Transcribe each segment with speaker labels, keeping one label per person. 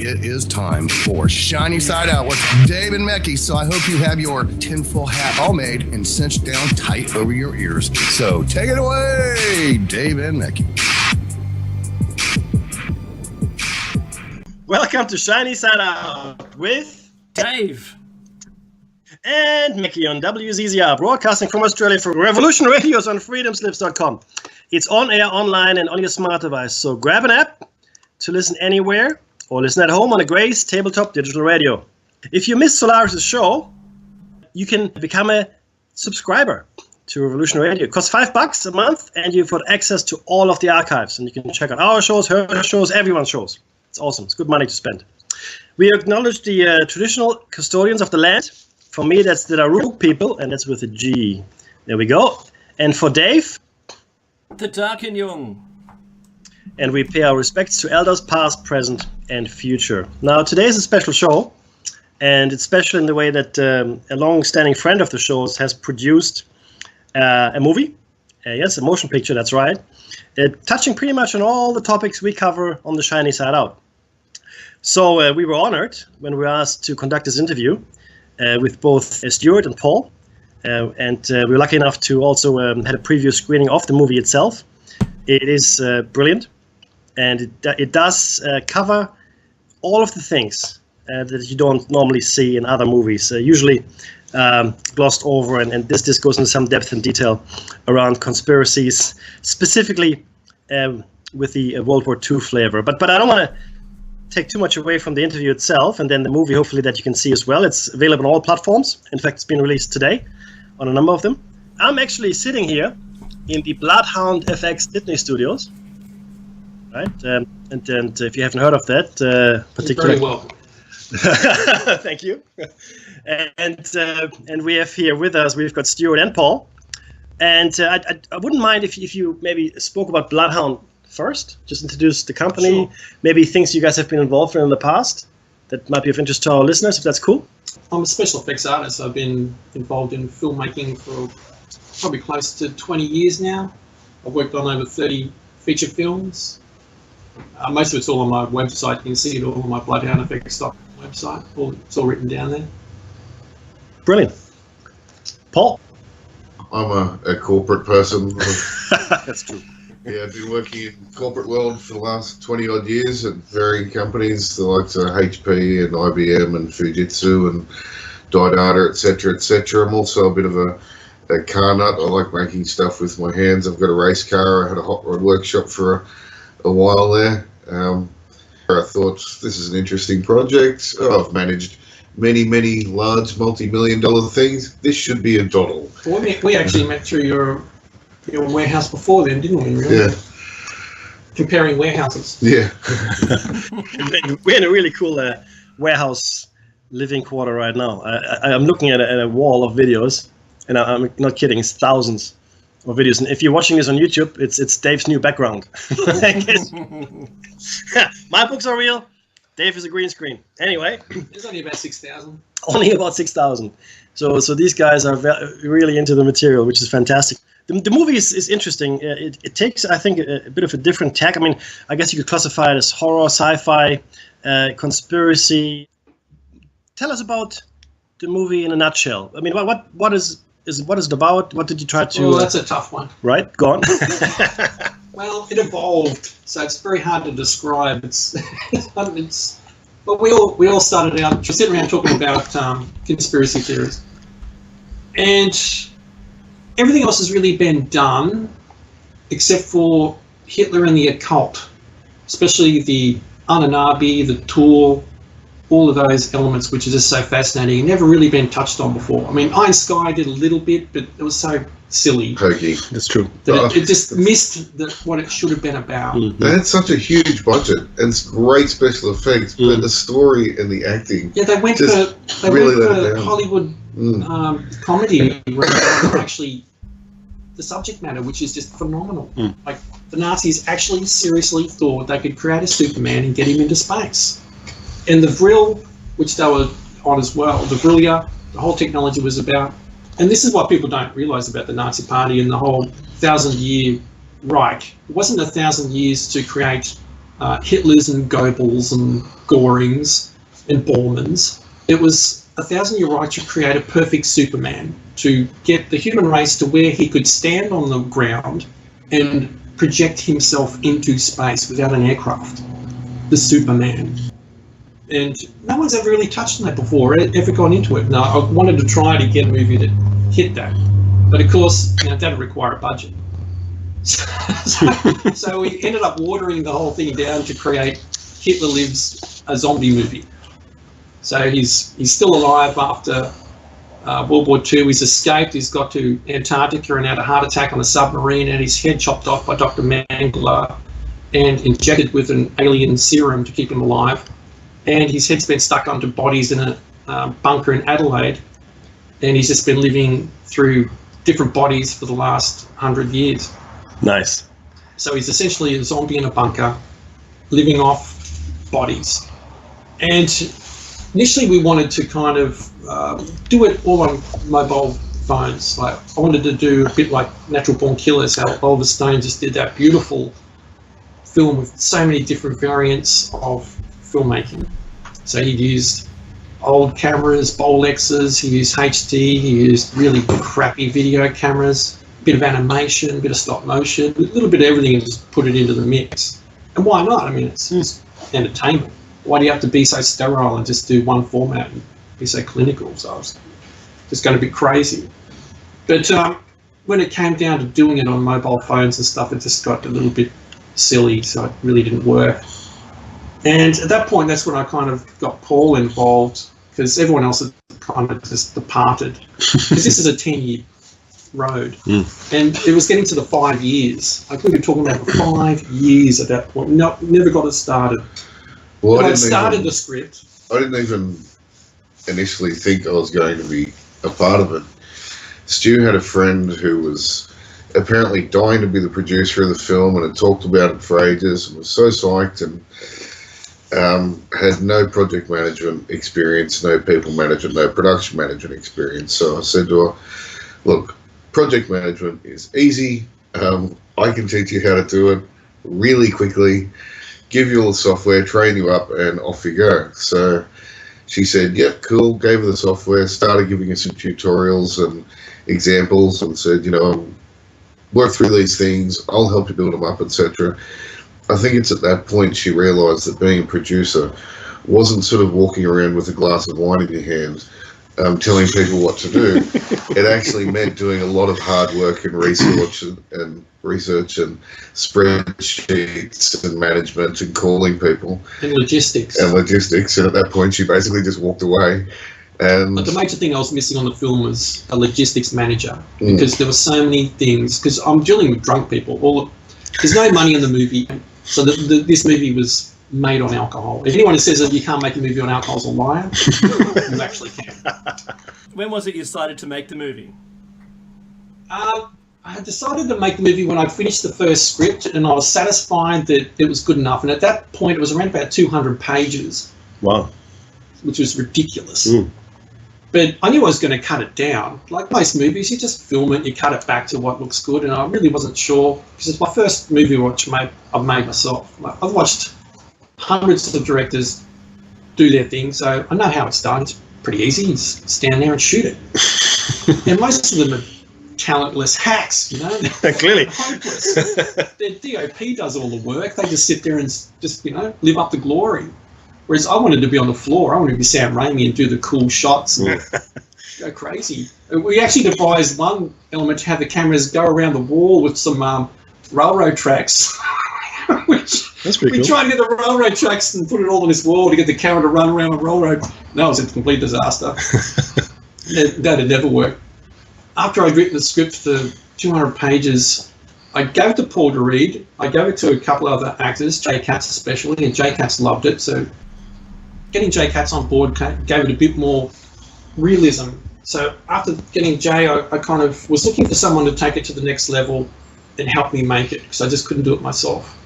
Speaker 1: it is time for Shiny Side Out with Dave and Mecky. So I hope you have your tinfoil hat all made and cinched down tight over your ears. So take it away, Dave and Mecky.
Speaker 2: Welcome to Shiny Side Out with
Speaker 3: Dave
Speaker 2: and Mecky on WZZR, broadcasting from Australia for Revolution Radios on freedomslips.com. It's on air, online, and on your smart device. So grab an app to listen anywhere or listen at home on a Grace tabletop digital radio. If you missed Solaris' show, you can become a subscriber to Revolution Radio. It costs $5 a month, and you've got access to all of the archives. And you can check out our shows, her shows, everyone's shows. It's awesome. It's good money to spend. We acknowledge the traditional custodians of the land. For me, that's the Daruk people, and that's with a G. There we go. And for Dave,
Speaker 3: the Darkin Young.
Speaker 2: And we pay our respects to elders past, present, and future. Now, today is a special show, and it's special in the way that a long-standing friend of the shows has produced a movie. Yes, a motion picture, that's right. Touching pretty much on all the topics we cover on the Shiny Side Out. So we were honored when we were asked to conduct this interview with both Stuart and Paul. And we were lucky enough to also had a preview screening of the movie itself. It is brilliant, and it does cover all of the things that you don't normally see in other movies. Usually glossed over, and this goes into some depth and detail around conspiracies, specifically with the World War II flavor. But I don't want to take too much away from the interview itself, and then the movie, hopefully, that you can see as well. It's available on all platforms. In fact, it's been released today on a number of them. I'm actually sitting here in the Bloodhound FX Sydney studios, right? And if you haven't heard of that particular,
Speaker 4: you're very welcome.
Speaker 2: Thank you. And we have here with us, we've got Stuart and Paul. And I wouldn't mind if you maybe spoke about Bloodhound first, just introduce the company,
Speaker 4: Sure.
Speaker 2: Maybe things you guys have been involved in the past that might be of interest to our listeners, if that's cool.
Speaker 4: I'm a special effects artist. I've been involved in filmmaking for probably close to 20 years now. I've worked on over 30 feature films. Most of it's all on my website. You can see it all on my bloodhoundeffects.com website. It's all written down there.
Speaker 2: Brilliant. Paul?
Speaker 5: I'm a corporate person.
Speaker 2: That's true.
Speaker 5: Yeah, I've been working in the corporate world for the last 20 odd years at varying companies, the likes of HP and IBM and Fujitsu and Didata, etc., etc. I'm also a bit of a car nut. I like making stuff with my hands. I've got a race car. I had a hot rod workshop for a while there. I thought this is an interesting project. I've managed many large multi-million-dollar things. This should be a doddle.
Speaker 4: Well, we actually met through your warehouse before then, didn't we? Really?
Speaker 5: Yeah.
Speaker 4: Comparing warehouses.
Speaker 5: Yeah.
Speaker 2: We're in a really cool warehouse living quarter right now. I'm looking at a wall of videos, and I'm not kidding, it's thousands of videos. And if you're watching this on YouTube, it's Dave's new background. My books are real. Dave is a green screen. Anyway.
Speaker 4: There's only about 6,000.
Speaker 2: Only about 6,000. So these guys are really into the material, which is fantastic. The movie is interesting. It takes, I think, a bit of a different tack. I mean, I guess you could classify it as horror, sci-fi, conspiracy. Tell us about the movie in a nutshell. I mean, what is it about? What did you try to?
Speaker 4: Well, that's a tough one.
Speaker 2: Right, go on.
Speaker 4: Well, it evolved, so it's very hard to describe. But we all started out sitting around talking about conspiracy theories, and everything else has really been done except for Hitler and the occult, especially the Anunnaki, the Tool, all of those elements, which is just so fascinating and never really been touched on before. I mean, Iron Sky did a little bit, but it was so silly.
Speaker 5: Hokey.
Speaker 2: That's true.
Speaker 4: That it just missed what it should have been about.
Speaker 2: Mm-hmm.
Speaker 5: They had such a huge budget and it's great special effects, but the story and the acting.
Speaker 4: Yeah, they went
Speaker 5: just
Speaker 4: for
Speaker 5: really let it down.
Speaker 4: Hollywood comedy, where actually the subject matter, which is just phenomenal. Like the Nazis actually seriously thought they could create a Superman and get him into space. And the Vril, which they were on as well, the Vrilya, the whole technology was about, and this is what people don't realise about the Nazi Party and the whole 1,000-year Reich. It wasn't 1,000 years to create Hitlers and Goebbels and Gorings and Bormans. It was 1,000 Year Right to create a perfect Superman, to get the human race to where he could stand on the ground and project himself into space without an aircraft. The Superman. And no one's ever really touched on that before, ever gone into it. Now, I wanted to try to get a movie that hit that. But of course, that would require a budget. So we ended up watering the whole thing down to create Hitler Lives, a zombie movie. So he's still alive after World War II. He's escaped. He's got to Antarctica and had a heart attack on a submarine, and his head chopped off by Dr. Mengele and injected with an alien serum to keep him alive. And his head's been stuck onto bodies in a bunker in Adelaide, and he's just been living through different bodies for the last 100 years.
Speaker 2: Nice.
Speaker 4: So he's essentially a zombie in a bunker, living off bodies. And initially we wanted to kind of do it all on mobile phones. Like, I wanted to do a bit like Natural Born Killers, how Oliver Stone just did that beautiful film with so many different variants of filmmaking. So he used old cameras, Bolexes, he used HD, he used really crappy video cameras, a bit of animation, a bit of stop motion, a little bit of everything, and just put it into the mix. And why not? I mean, it's entertainment. Why do you have to be so sterile and just do one format and be so clinical? So I was just going to be crazy. But when it came down to doing it on mobile phones and stuff, it just got a little bit silly, so it really didn't work. And at that point, that's when I kind of got Paul involved, because everyone else had kind of just departed. Because this is a 10-year road. And it was getting to the 5 years. I think we were talking about 5 years at that point. No, never got it started.
Speaker 5: Well,
Speaker 4: I started the script.
Speaker 5: I didn't even initially think I was going to be a part of it. Stu had a friend who was apparently dying to be the producer of the film and had talked about it for ages and was so psyched, and had no project management experience, no people management, no production management experience. So I said to her, look, project management is easy. I can teach you how to do it really quickly, give you all the software, train you up, and off you go. So she said, yep, cool, gave her the software, started giving her some tutorials and examples, and said, you know, work through these things, I'll help you build them up, etc. I think it's at that point she realised that being a producer wasn't sort of walking around with a glass of wine in your hand, telling people what to do. It actually meant doing a lot of hard work and research and spreadsheets and management and calling people.
Speaker 4: And logistics.
Speaker 5: And at that point she basically just walked away. And
Speaker 4: but the major thing I was missing on the film was a logistics manager, because there were so many things, because I'm dealing with drunk people. There's no money in the movie, so this movie was made on alcohol. If anyone who says that you can't make a movie on alcohol is a liar, you actually can.
Speaker 3: When was it you decided to make the movie?
Speaker 4: I decided to make the movie when I finished the first script, and I was satisfied that it was good enough. And at that point, it was around about 200 pages.
Speaker 2: Wow.
Speaker 4: Which was ridiculous. But I knew I was going to cut it down. Like most movies, you just film it, you cut it back to what looks good, and I really wasn't sure, because it's my first movie I've made myself. Like, I've watched hundreds of directors do their thing, so I know how it's done. It's pretty easy. You just stand there and shoot it. And most of them are talentless hacks, you know?
Speaker 2: Clearly.
Speaker 4: Hopeless. Their DOP does all the work. They just sit there and just, you know, live up to glory. Whereas I wanted to be on the floor. I wanted to be Sam Raimi and do the cool shots and go crazy. We actually devised one element to have the cameras go around the wall with some railroad tracks.
Speaker 2: That's pretty cool.
Speaker 4: We tried to get the railroad tracks and put it all on this wall to get the camera to run around the railroad. No, it was a complete disaster. That had never worked. After I'd written the script for 200 pages, I gave it to Paul to read. I gave it to a couple of other actors, Jay Katz especially, and Jay Katz loved it. So getting Jay Katz on board gave it a bit more realism. So after getting Jay, I kind of was looking for someone to take it to the next level and help me make it, because I just couldn't do it myself.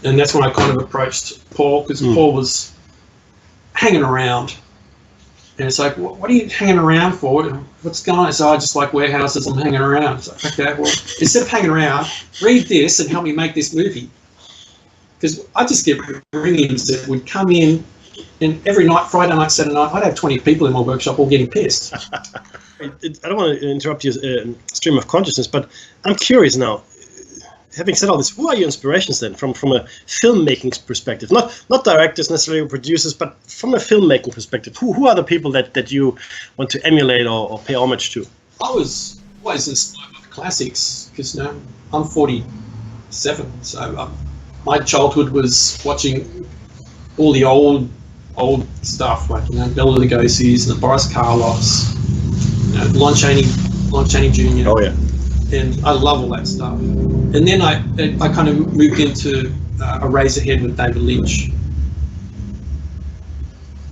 Speaker 4: And that's when I kind of approached Paul, because Paul was hanging around. And it's like, what are you hanging around for? What's going on? So I just like warehouses, I'm hanging around. It's like, okay, well, instead of hanging around, read this and help me make this movie. because I just get ring-ins that would come in, and every night, Friday night, Saturday night, I'd have 20 people in my workshop all getting pissed.
Speaker 2: I don't want to interrupt your stream of consciousness, but I'm curious now. Having said all this, who are your inspirations then, from a filmmaking perspective? Not directors necessarily or producers, but from a filmmaking perspective. Who are the people that you want to emulate or pay homage to?
Speaker 4: I was always inspired by the classics because I'm 47, so my childhood was watching all the old stuff like Bela Lugosi's and the Boris Karloffs, Lon Chaney Jr.
Speaker 2: Oh yeah.
Speaker 4: And I love all that stuff. And then I kind of moved into Eraserhead with David Lynch.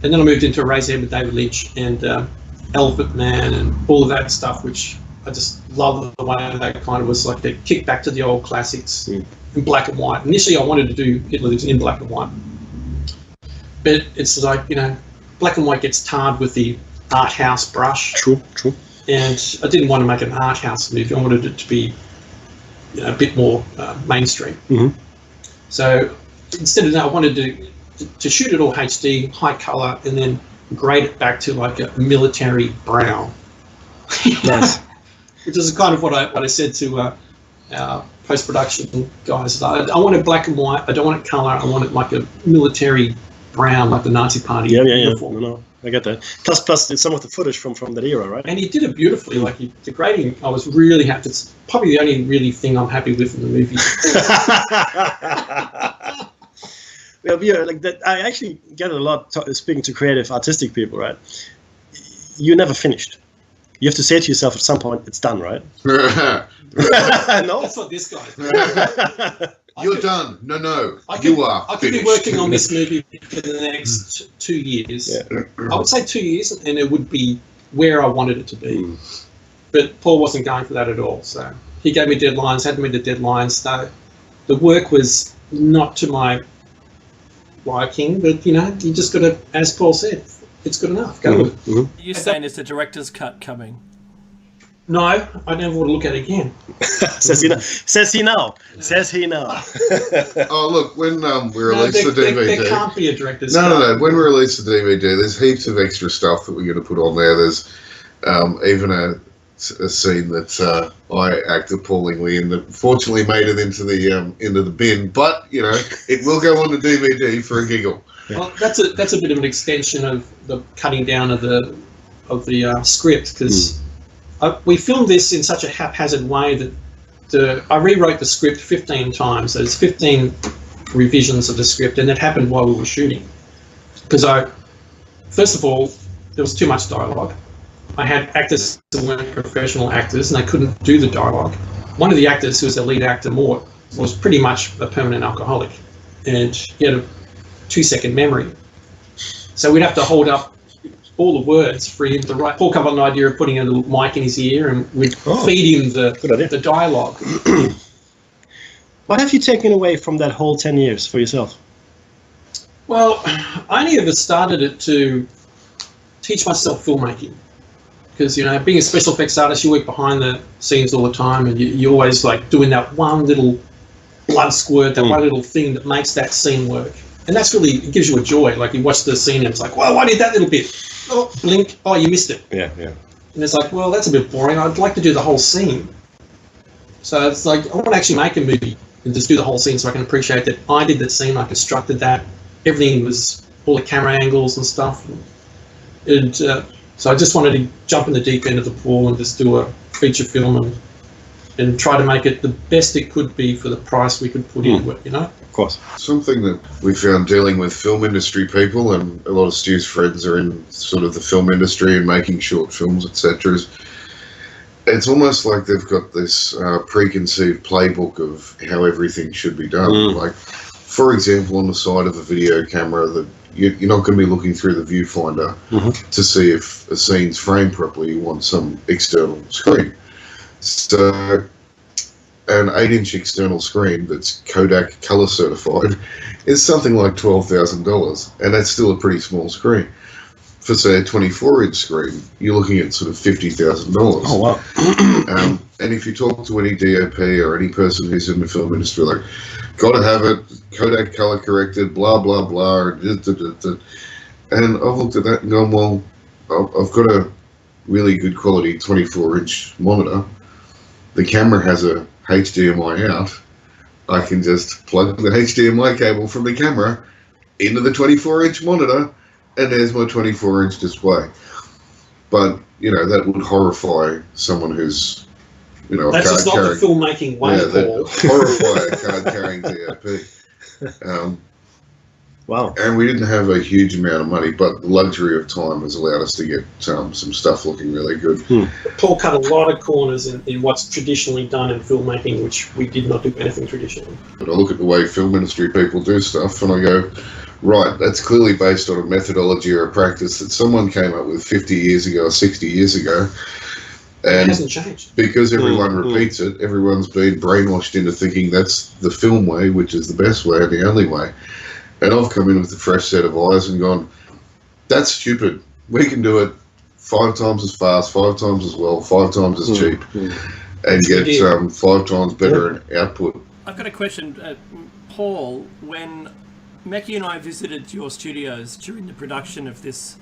Speaker 4: And then I moved into Eraserhead with David Lynch and Elephant Man and all of that stuff, which I just love the way that kind of was like they kick back to the old classics in black and white. Initially, I wanted to do Hitler Lives in black and white. But it's like, black and white gets tarred with the art house brush.
Speaker 2: True.
Speaker 4: And I didn't want to make an art house movie. I wanted it to be a bit more mainstream.
Speaker 2: Mm-hmm.
Speaker 4: So instead of that, I wanted to shoot it all HD, high color, and then grade it back to like a military brown.
Speaker 2: Nice.
Speaker 4: Which is kind of what I said to our post-production guys. I want it black and white. I don't want it color. I want it like a military brown, like the Nazi Party uniform.
Speaker 2: No, I get that. Plus some of the footage from that era, right?
Speaker 4: And he did it beautifully. Like the grading, I was really happy. It's probably the only really thing I'm happy with in the movie.
Speaker 2: Well, yeah, like that. I actually get it a lot speaking to creative, artistic people, right? You never finished. You have to say to yourself at some point, it's done, right? No?
Speaker 4: That's what this guy did.
Speaker 5: You're done. No.
Speaker 4: I could
Speaker 5: finished.
Speaker 4: be working on this movie for the next 2 years.
Speaker 2: Yeah.
Speaker 4: I would say 2 years, and it would be where I wanted it to be. But Paul wasn't going for that at all. So he gave me deadlines, had me the deadlines. So the work was not to my liking, but you just got to, as Paul said, it's good enough. Go with it.
Speaker 3: Are you saying it's the director's cut coming?
Speaker 4: No, I never want to look at it again.
Speaker 2: Says he now.
Speaker 5: Oh, look, when we release the DVD...
Speaker 4: There can't be a director's
Speaker 5: No.
Speaker 4: cut.
Speaker 5: When we release the DVD, there's heaps of extra stuff that we're going to put on there. There's even a scene that I act appallingly in that fortunately made it into the bin. But, it will go on the DVD for a giggle.
Speaker 4: Well, that's a bit of an extension of the cutting down of the script, because we filmed this in such a haphazard way that I rewrote the script 15 times. So there's 15 revisions of the script, and that happened while we were shooting. Because first of all, there was too much dialogue. I had actors who weren't professional actors, and they couldn't do the dialogue. One of the actors, who was the lead actor, Mort, was pretty much a permanent alcoholic, and he had a 2-second memory. So we'd have to hold up all the words for him to write. Paul came up with an idea of putting a little mic in his ear, and we'd feed him the dialogue.
Speaker 2: What have you taken away from that whole 10 years for yourself?
Speaker 4: Well, I only ever started it to teach myself filmmaking. Because, being a special effects artist, you work behind the scenes all the time, and you're always like doing that one little blood squirt, that one little thing that makes that scene work. And that's really, it gives you a joy. Like you watch the scene and it's like, well, why did that little bit? Oh, blink. Oh, you missed it.
Speaker 2: Yeah.
Speaker 4: And it's like, well, that's a bit boring. I'd like to do the whole scene. So it's like, I want to actually make a movie and just do the whole scene so I can appreciate that I did that scene, I constructed that. Everything was, all the camera angles and stuff. And so I just wanted to jump in the deep end of the pool and just do a feature film and try to make it the best it could be for the price we could put into it,
Speaker 2: Of course.
Speaker 5: Something that we found dealing with film industry people, and a lot of Stu's friends are in sort of the film industry and making short films, etc., is it's almost like they've got this preconceived playbook of how everything should be done. Like, for example, on the side of a video camera, that you're not going to be looking through the viewfinder to see if a scene's framed properly. You want some external screen. So an 8-inch external screen that's Kodak color certified is something like $12,000, and that's still a pretty small screen. For say a 24-inch screen, you're looking at sort of $50,000.
Speaker 2: Oh wow!
Speaker 5: And if you talk to any DOP or any person who's in the film industry, like, got to have it, Kodak color corrected, blah, blah, blah. And I've looked at that and gone, well, I've got a really good quality 24-inch monitor. The camera has a HDMI out. I can just plug the HDMI cable from the camera into the 24-inch monitor, and there's my 24-inch display. But, you know, that would horrify someone who's, you know,
Speaker 4: that's just not the filmmaking way, Paul.
Speaker 5: Horrify a card-carrying DOP.
Speaker 2: Wow.
Speaker 5: And we didn't have a huge amount of money, but the luxury of time has allowed us to get some stuff looking really good.
Speaker 4: Paul cut a lot of corners in what's traditionally done in filmmaking, which we did not do anything traditionally.
Speaker 5: But I look at the way film industry people do stuff and I go, right, that's clearly based on a methodology or a practice that someone came up with 50 years ago or 60 years ago. And
Speaker 4: it hasn't changed.
Speaker 5: Because everyone repeats it, everyone's been brainwashed into thinking that's the film way, which is the best way and the only way. And I've come in with a fresh set of eyes and gone, that's stupid. We can do it 5 times as fast, 5 times as well, 5 times as cheap, and get 5 times better output.
Speaker 3: I've got a question, Paul. When Meckie and I visited your studios during the production of this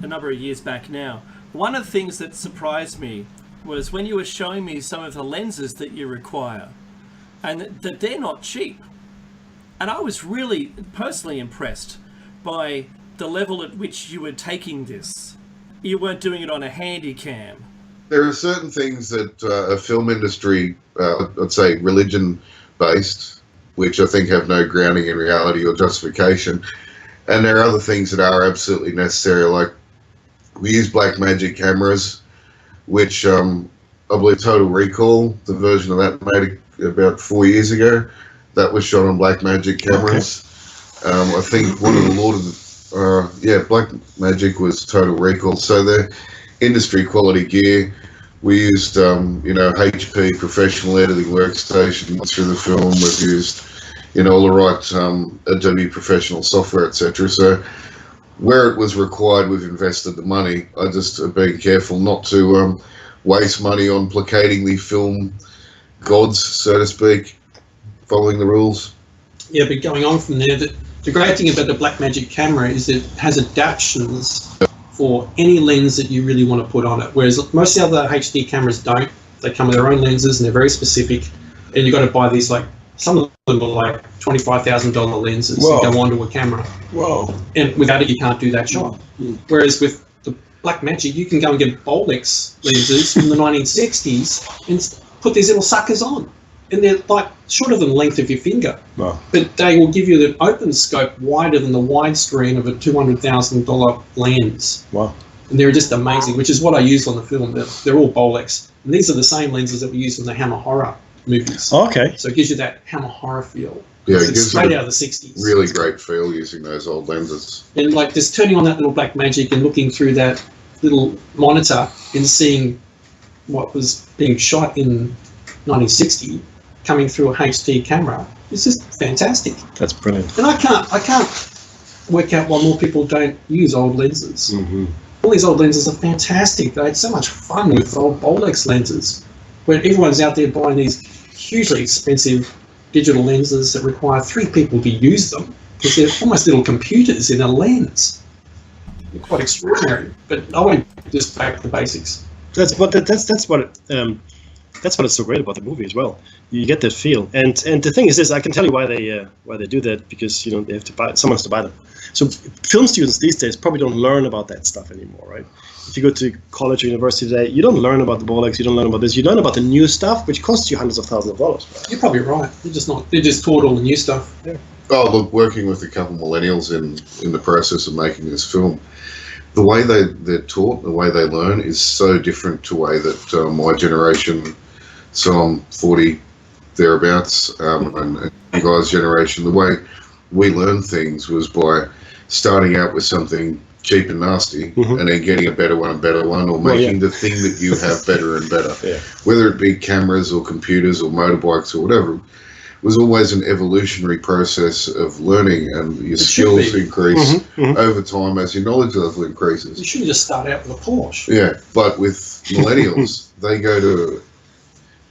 Speaker 3: a number of years back now, one of the things that surprised me was when you were showing me some of the lenses that you require, and that they're not cheap. And I was really personally impressed by the level at which you were taking this. You weren't doing it on a handy cam.
Speaker 5: There are certain things that a film industry, I'd say religion-based, which I think have no grounding in reality or justification. And there are other things that are absolutely necessary, like we use Blackmagic cameras, which I believe Total Recall, the version of that made about 4 years ago, that was shot on Blackmagic cameras. Okay. I think one of the Blackmagic was Total Recall. So they're industry quality gear. We used, HP professional editing workstations through the film. We've used, all the right Adobe professional software, etc. So where it was required, we've invested the money. I just have been careful not to waste money on placating the film gods, so to speak, following the rules.
Speaker 4: Yeah, but going on from there, the great thing about the Blackmagic camera is it has adaptations for any lens that you really want to put on it, whereas most of the other HD cameras don't. They come with their own lenses and they're very specific, and you've got to buy these, like, some of them are like $25,000 lenses that go onto a camera.
Speaker 6: Whoa.
Speaker 4: And without it, you can't do that shot. Whereas with the Blackmagic, you can go and get Bolex lenses from the 1960s and put these little suckers on. And they're like shorter than the length of your finger.
Speaker 6: Wow.
Speaker 4: But they will give you an open scope wider than the widescreen of a $200,000 lens.
Speaker 6: Wow.
Speaker 4: And they're just amazing, which is what I use on the film. They're all Bolex. And these are the same lenses that we use in the Hammer horror movies.
Speaker 6: Oh, okay.
Speaker 4: So it gives you that Hammer horror feel.
Speaker 5: Yeah,
Speaker 4: it gives straight out of the 60s.
Speaker 5: Really great feel using those old lenses.
Speaker 4: And like just turning on that little Blackmagic and looking through that little monitor and seeing what was being shot in 1960 coming through a HD camera, it's just fantastic.
Speaker 6: That's brilliant.
Speaker 4: And I can't work out why more people don't use old lenses.
Speaker 6: Mm-hmm.
Speaker 4: All these old lenses are fantastic. They had so much fun with old Bolex lenses, where everyone's out there buying these hugely expensive digital lenses that require 3 people to use them because they're almost little computers in a lens. They're quite extraordinary. But I went just back to the basics.
Speaker 2: That's what is so great about the movie as well. You get that feel, and the thing is this: I can tell you why they do that, because they have to buy, someone has to buy them. So film students these days probably don't learn about that stuff anymore, right? If you go to college or university today, you don't learn about the Bolex, you don't learn about this, you learn about the new stuff, which costs you hundreds of thousands of dollars. Right?
Speaker 4: You're probably right. They're just taught all the new stuff.
Speaker 2: Yeah.
Speaker 5: Oh, look, working with a couple of millennials in the process of making this film, the way they're taught, the way they learn is so different to the way that my generation, so I'm 40 thereabouts, and you guys' generation, the way we learned things was by starting out with something cheap and nasty, and then getting a better one and better one, or making the thing that you have better and better. Yeah. Whether it be cameras or computers or motorbikes or whatever, it was always an evolutionary process of learning, and your skills increase over time as your knowledge level increases.
Speaker 4: You shouldn't just start out with a Porsche.
Speaker 5: Yeah, but with millennials, they go to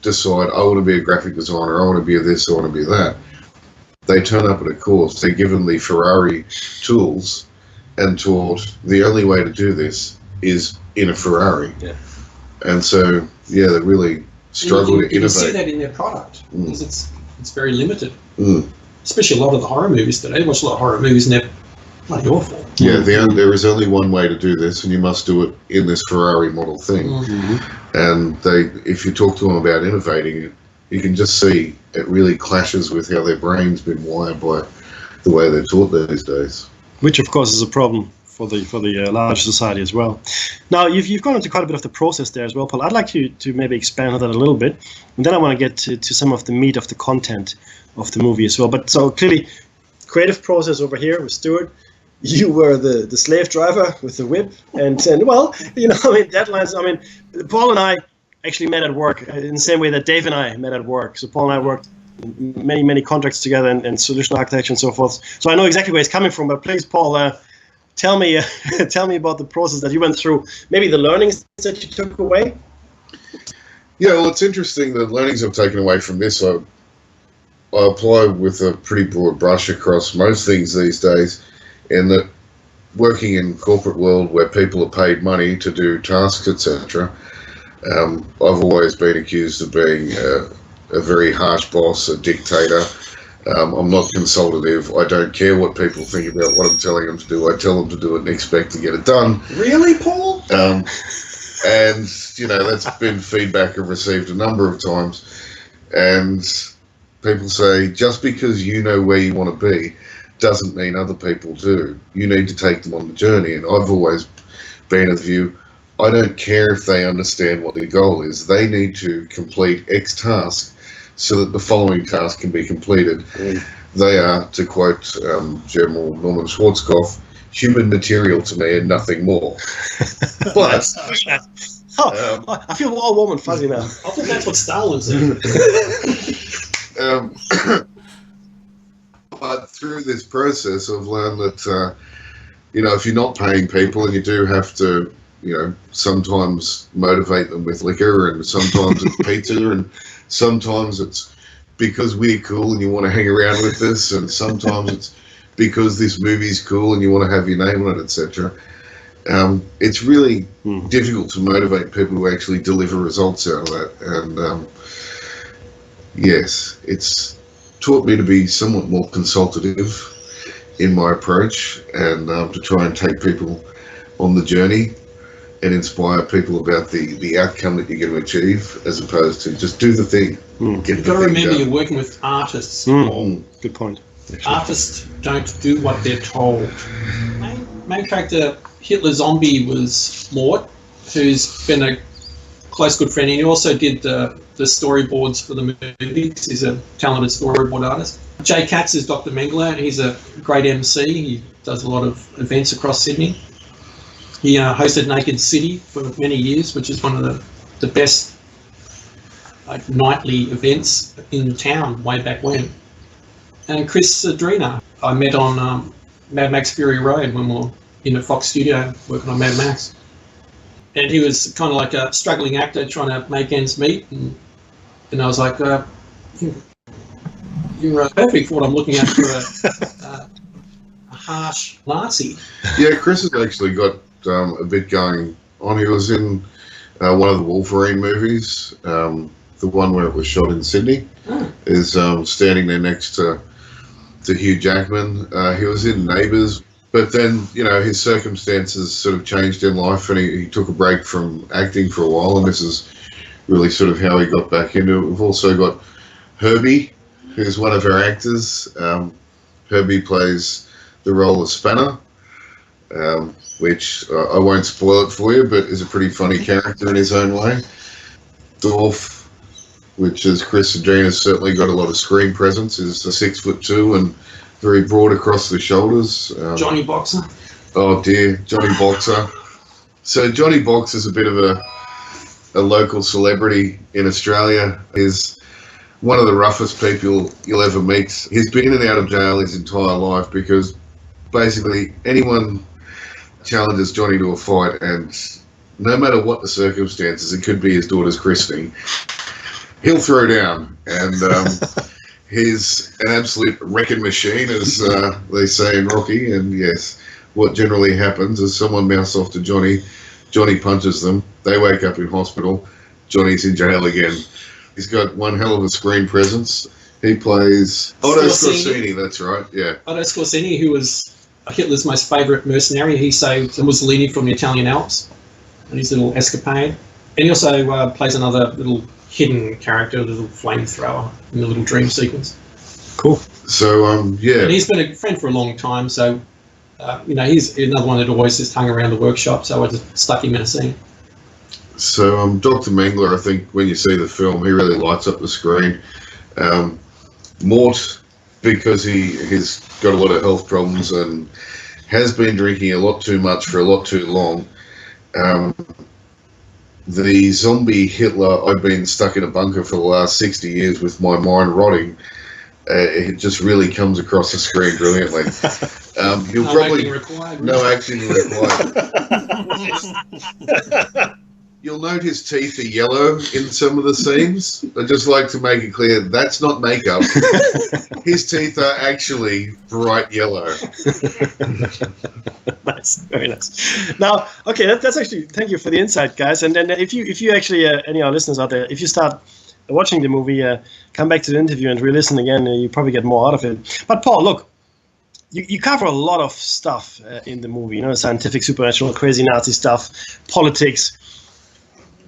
Speaker 5: decide, I want to be a graphic designer, I want to be a this, I want to be that. They turn up at a course, they're given the Ferrari tools and taught the only way to do this is in a Ferrari.
Speaker 4: Yeah.
Speaker 5: And so, yeah, they really struggle to
Speaker 4: You can see
Speaker 5: innovate.
Speaker 4: that in their product because it's very limited.
Speaker 5: Mm.
Speaker 4: Especially a lot of the horror movies today. I watch a lot of horror movies and they're bloody awful.
Speaker 5: Yeah, there is only one way to do this, and you must do it in this Ferrari model thing. And if you talk to them about innovating it, you can just see it really clashes with how their brain's been wired by the way they're taught these days.
Speaker 2: Which, of course, is a problem for the larger society as well. Now, you've gone into quite a bit of the process there as well, Paul. I'd like you to maybe expand on that a little bit, and then I want to get to some of the meat of the content of the movie as well. But so clearly, creative process over here with Stuart. You were the slave driver with the whip, and well, you know, I mean, deadlines. I mean, Paul and I actually met at work in the same way that Dave and I met at work. So Paul and I worked many contracts together and solution architecture and so forth. So I know exactly where he's coming from. But please, Paul, tell me about the process that you went through. Maybe the learnings that you took away.
Speaker 5: Yeah, well, it's interesting. The learnings I've taken away from this, I apply with a pretty broad brush across most things these days. In that, working in corporate world where people are paid money to do tasks, etc., I've always been accused of being a very harsh boss, a dictator. I'm not consultative. I don't care what people think about what I'm telling them to do. I tell them to do it and expect to get it done.
Speaker 4: Really, Paul?
Speaker 5: And, you know, that's been feedback I've received a number of times. And people say, just because you know where you want to be doesn't mean other people do. You need to take them on the journey. And I've always been of the view, I don't care if they understand what their goal is. They need to complete X task so that the following task can be completed. They are, to quote General Norman Schwarzkopf, human material to me and nothing more. But
Speaker 2: I feel all warm and fuzzy now.
Speaker 4: I thought that's what Stalin said.
Speaker 5: But through this process, I've learned that, you know, if you're not paying people and you do have to, you know, sometimes motivate them with liquor and sometimes it's pizza and sometimes it's because we're cool and you want to hang around with us and sometimes it's because this movie's cool and you want to have your name on it, etc. It's really difficult to motivate people to actually deliver results out of that. And yes, it's taught me to be somewhat more consultative in my approach and to try and take people on the journey and inspire people about the outcome that you're going to achieve as opposed to just do the thing.
Speaker 4: You've got to remember you're working with artists. Paul.
Speaker 2: Good point.
Speaker 4: Artists don't do what they're told. Main character Hitler Zombie was Mort, who's been a close good friend, and he also did the storyboards for the movies. He's a talented storyboard artist. Jay Katz is Dr. Mengele, and he's a great MC. He does a lot of events across Sydney. He hosted Naked City for many years, which is one of the best nightly events in town way back when. And Chris Adrina, I met on Mad Max Fury Road when we were in a Fox studio working on Mad Max. And he was kind of like a struggling actor trying to make ends meet. And I was like, you're perfect for what I'm looking at for a harsh Nazi.
Speaker 5: Yeah, Chris has actually got a bit going on. He was in one of the Wolverine movies, the one where it was shot in Sydney, is standing there next to Hugh Jackman. He was in Neighbours, but then, you know, his circumstances sort of changed in life and he took a break from acting for a while, and this is really sort of how he got back into it. We've also got Herbie, who's one of our actors. Herbie plays the role of Spanner, which I won't spoil it for you, but is a pretty funny character in his own way. Dorf, which is Chris Adrina's certainly got a lot of screen presence, is 6'2" and very broad across the shoulders.
Speaker 4: Johnny Boxer.
Speaker 5: Oh dear, Johnny Boxer. So Johnny Boxer's a bit of a local celebrity in Australia. He's one of the roughest people you'll ever meet. He's been in and out of jail his entire life because basically anyone challenges Johnny to a fight, and no matter what the circumstances, it could be his daughter's christening, he'll throw down. And he's an absolute wrecking machine, as they say in Rocky. And yes, what generally happens is someone mouths off to Johnny. Johnny punches them. They wake up in hospital. Johnny's in jail again. He's got one hell of a screen presence. He plays Otto Scorsese, that's right, yeah.
Speaker 4: Otto Scorsese, who was Hitler's most favourite mercenary. He saved Mussolini from the Italian Alps on his little escapade. And he also plays another little hidden character, a little flamethrower in the little dream sequence.
Speaker 2: Cool.
Speaker 5: So, yeah.
Speaker 4: And he's been a friend for a long time, so, he's another one that always just hung around the workshop, so I just stuck him in a scene.
Speaker 5: So, Dr. Mengele, I think when you see the film, he really lights up the screen. Mort, because he's got a lot of health problems and has been drinking a lot too much for a lot too long. The zombie Hitler, I've been stuck in a bunker for the last 60 years with my mind rotting. It just really comes across the screen brilliantly. No acting required. You'll note his teeth are yellow in some of the scenes. I'd just like to make it clear that's not makeup. His teeth are actually bright yellow.
Speaker 2: Nice, very nice. Now, okay, that's actually, thank you for the insight, guys. And then if you actually, any of our listeners out there, if you start watching the movie, come back to the interview and re-listen again, you probably get more out of it. But Paul, look, you cover a lot of stuff in the movie, scientific, supernatural, crazy Nazi stuff, politics.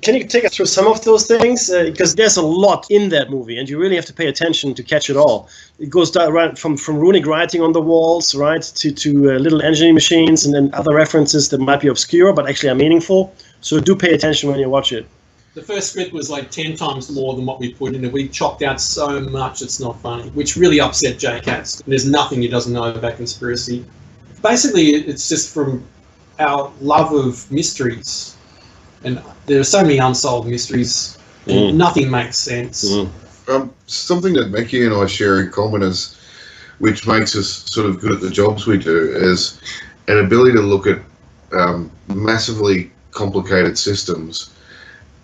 Speaker 2: Can you take us through some of those things? Because there's a lot in that movie, and you really have to pay attention to catch it all. It goes right from runic writing on the walls, right, to little engineering machines, and then other references that might be obscure but actually are meaningful. So do pay attention when you watch it.
Speaker 4: The first script was like 10 times more than what we put in it. We chopped out so much it's not funny, which really upset Jay Katz. There's nothing he doesn't know about conspiracy. Basically, it's just from our love of mysteries. And there are so many unsolved mysteries. And nothing makes sense.
Speaker 5: Something that Mickey and I share in common is, which makes us sort of good at the jobs we do, is an ability to look at massively complicated systems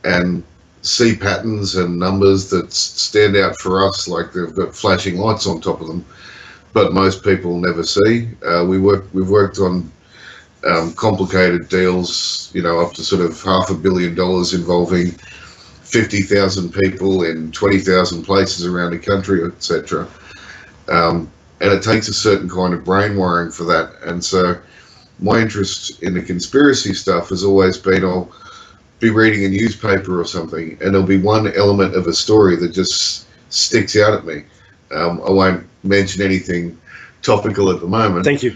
Speaker 5: and see patterns and numbers that stand out for us, like they've got flashing lights on top of them, but most people never see. We've worked on complicated deals, up to sort of $500 million involving 50,000 people in 20,000 places around the country, etc. And it takes a certain kind of brain wiring for that. And so my interest in the conspiracy stuff has always been, I'll be reading a newspaper or something, and there'll be one element of a story that just sticks out at me. I won't mention anything topical at the moment.
Speaker 2: Thank you.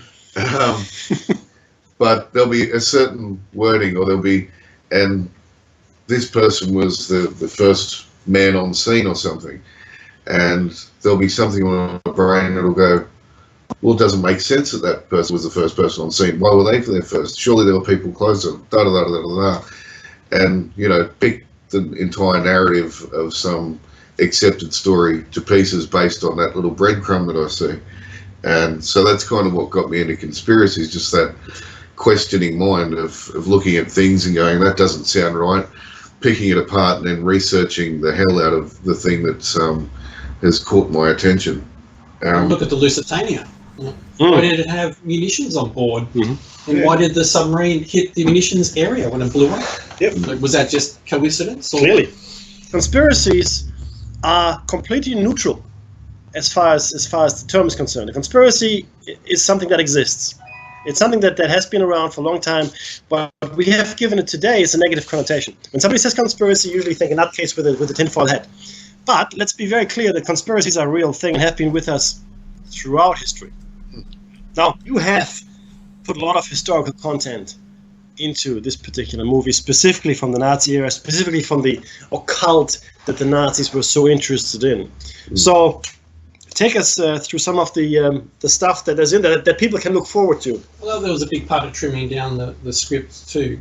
Speaker 5: But there'll be a certain wording, or there'll be, and this person was the first man on scene or something, and there'll be something on my brain that'll go, well, it doesn't make sense that that person was the first person on scene. Why were they there first? Surely there were people closer. Da da da da da da. And pick the entire narrative of some accepted story to pieces based on that little breadcrumb that I see. And so that's kind of what got me into conspiracies, just that questioning mind of looking at things and going, that doesn't sound right, picking it apart and then researching the hell out of the thing that has caught my attention.
Speaker 4: Look at the Lusitania. Why did it have munitions on board? And why did the submarine hit the munitions area when it blew up? Yep. Was that just coincidence? Or?
Speaker 2: Clearly. Conspiracies are completely neutral as far as the term is concerned. A conspiracy is something that exists. It's something that has been around for a long time, but we have given it today it's a negative connotation. When somebody says conspiracy, you usually think in that case with a tinfoil hat. But let's be very clear that conspiracies are a real thing and have been with us throughout history. Now, you have put a lot of historical content into this particular movie, specifically from the Nazi era, specifically from the occult that the Nazis were so interested in. So take us through some of the stuff that is in there that people can look forward to.
Speaker 4: Well, there was a big part of trimming down the script too.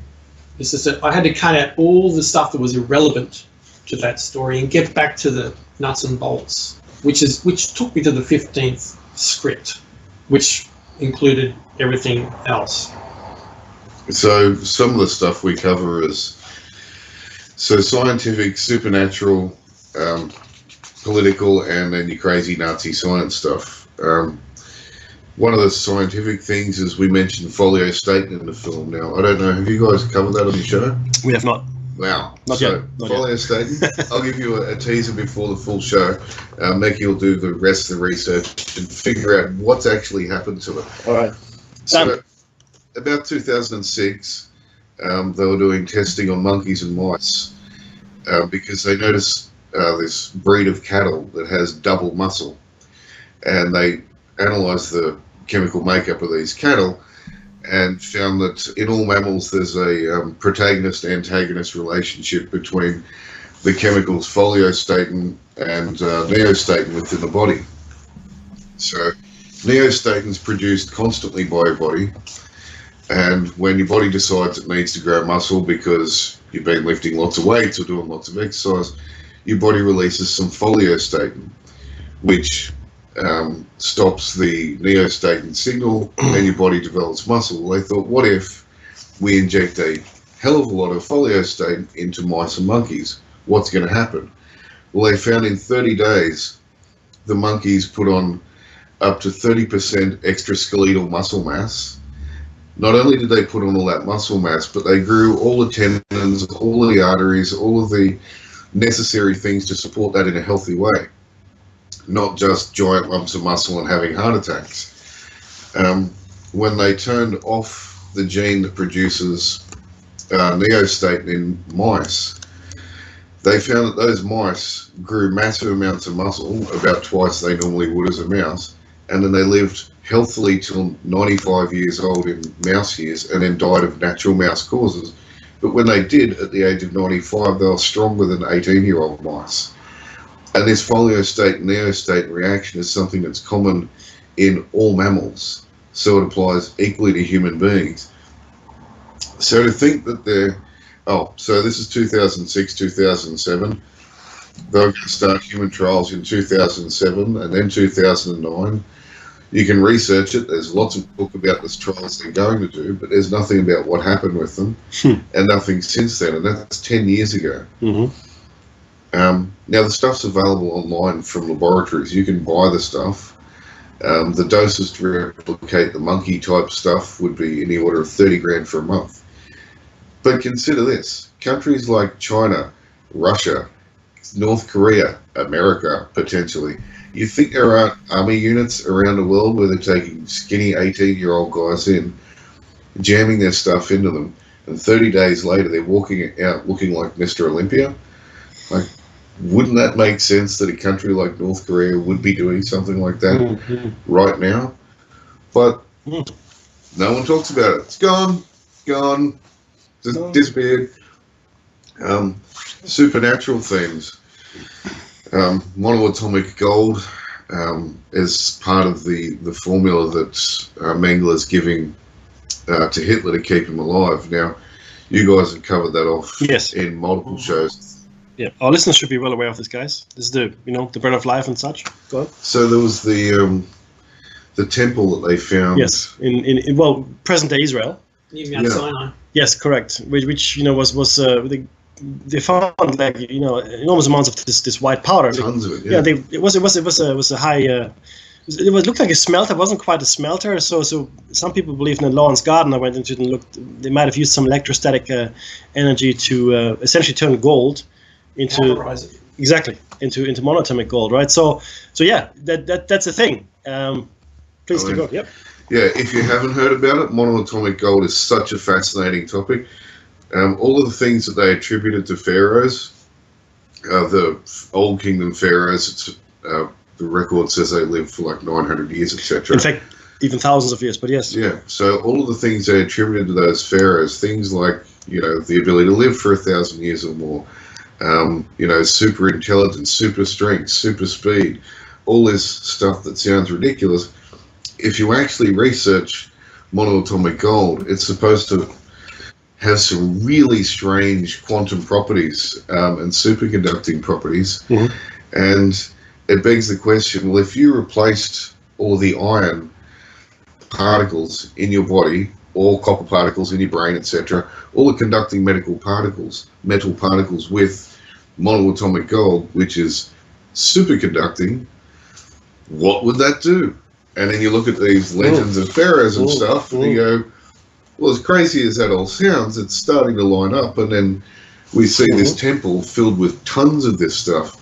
Speaker 4: It's just that I had to cut out all the stuff that was irrelevant to that story and get back to the nuts and bolts, which took me to the 15th script, which included everything else.
Speaker 5: So some of the stuff we cover is scientific, supernatural, political and then your crazy Nazi science stuff. One of the scientific things is we mentioned foliostatin in the film. Now, I don't know, have you guys covered that on your show?
Speaker 2: We have not.
Speaker 5: Wow.
Speaker 2: Not
Speaker 5: so,
Speaker 2: yet. Not
Speaker 5: foliostatin, I'll give you a teaser before the full show. Mecky will do the rest of the research and figure out what's actually happened to it.
Speaker 2: All right.
Speaker 5: So, about 2006, they were doing testing on monkeys and mice because they noticed this breed of cattle that has double muscle. And they analysed the chemical makeup of these cattle and found that in all mammals there's a protagonist-antagonist relationship between the chemicals foliostatin and neostatin within the body. So neostatin is produced constantly by your body, and when your body decides it needs to grow muscle because you've been lifting lots of weights or doing lots of exercise, your body releases some foliostatin, which stops the neostatin signal and your body develops muscle. Well, they thought, what if we inject a hell of a lot of foliostatin into mice and monkeys? What's going to happen? Well, they found in 30 days, the monkeys put on up to 30% extraskeletal muscle mass. Not only did they put on all that muscle mass, but they grew all the tendons, all of the arteries, all of the necessary things to support that in a healthy way. Not just giant lumps of muscle and having heart attacks. When they turned off the gene that produces neostatin in mice, they found that those mice grew massive amounts of muscle, about twice they normally would as a mouse, and then they lived healthily till 95 years old in mouse years and then died of natural mouse causes. But when they did, at the age of 95, they were stronger than 18-year-old mice. And this foliostatin-neostatin reaction is something that's common in all mammals, so it applies equally to human beings. So to think that so this is 2006, 2007. They were going to start human trials in 2007 and then 2009. You can research it. There's lots of book about the trials they're going to do, but there's nothing about what happened with them and nothing since then, and that's 10 years ago.
Speaker 2: Mm-hmm.
Speaker 5: Now, the stuff's available online from laboratories. You can buy the stuff. The doses to replicate the monkey type stuff would be in the order of 30 grand for a month. But consider this. Countries like China, Russia, North Korea, America, potentially. You think there aren't army units around the world where they're taking skinny 18-year-old guys in, jamming their stuff into them, and 30 days later they're walking out looking like Mr. Olympia? Like, wouldn't that make sense that a country like North Korea would be doing something like that right now? But no one talks about it. It's gone, just disappeared. Supernatural themes. Monoatomic gold is part of the formula that Mengele's giving to Hitler to keep him alive. Now, you guys have covered that off in multiple shows.
Speaker 2: Yeah, our listeners should be well aware of this, guys. This is the the bread of life and such. Go on.
Speaker 5: So there was the temple that they found.
Speaker 2: Yes, in present day Israel.
Speaker 4: Near Mount Sinai.
Speaker 2: Yes, correct. Which was they found enormous amounts of this white powder.
Speaker 5: Tons of it.
Speaker 2: Yeah, it was a high. It looked like a smelter. It wasn't quite a smelter. So some people believe in Lawrence Garden. I went into it and looked. They might have used some electrostatic energy to essentially turn gold into into monatomic gold, right? So yeah, that's a thing. Please take over. Yep.
Speaker 5: Yeah, if you haven't heard about it, monoatomic gold is such a fascinating topic. All of the things that they attributed to pharaohs, the Old Kingdom pharaohs, the record says they lived for like 900 years, etc.
Speaker 2: In fact, even thousands of years, but yes.
Speaker 5: Yeah, so all of the things they attributed to those pharaohs, things like, the ability to live for 1,000 years or more, super intelligence, super strength, super speed, all this stuff that sounds ridiculous. If you actually research monoatomic gold, it's supposed to have some really strange quantum properties and superconducting properties.
Speaker 2: Mm-hmm.
Speaker 5: And it begs the question, well, if you replaced all the iron particles in your body, all copper particles in your brain, etc., all the conducting metal particles with monoatomic gold, which is superconducting, what would that do? And then you look at these legends of pharaohs and stuff, and you go, well, as crazy as that all sounds, it's starting to line up. And then we see this temple filled with tons of this stuff.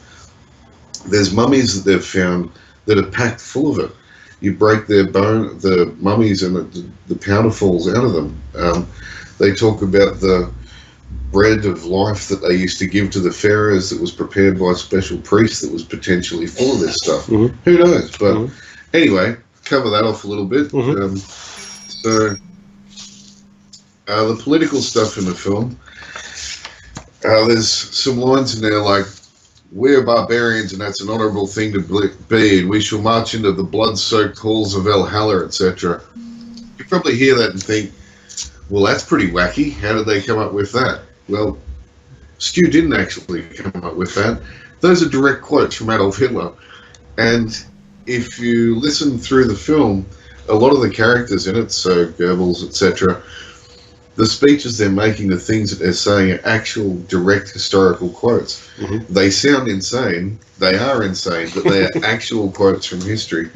Speaker 5: There's mummies that they've found that are packed full of it. You break their bone, the mummies, and the powder falls out of them. They talk about the bread of life that they used to give to the pharaohs that was prepared by special priests that was potentially full of this stuff. Who knows? But anyway, cover that off a little bit. The political stuff in the film, there's some lines in there like, we're barbarians and that's an honourable thing to be, and we shall march into the blood-soaked halls of Valhalla, etc. You probably hear that and think, well, that's pretty wacky. How did they come up with that? Well, Stu didn't actually come up with that. Those are direct quotes from Adolf Hitler. And if you listen through the film, a lot of the characters in it, so Goebbels, etc., the speeches they're making, the things that they're saying are actual direct historical quotes. They sound insane. They are insane, but they are actual quotes from history.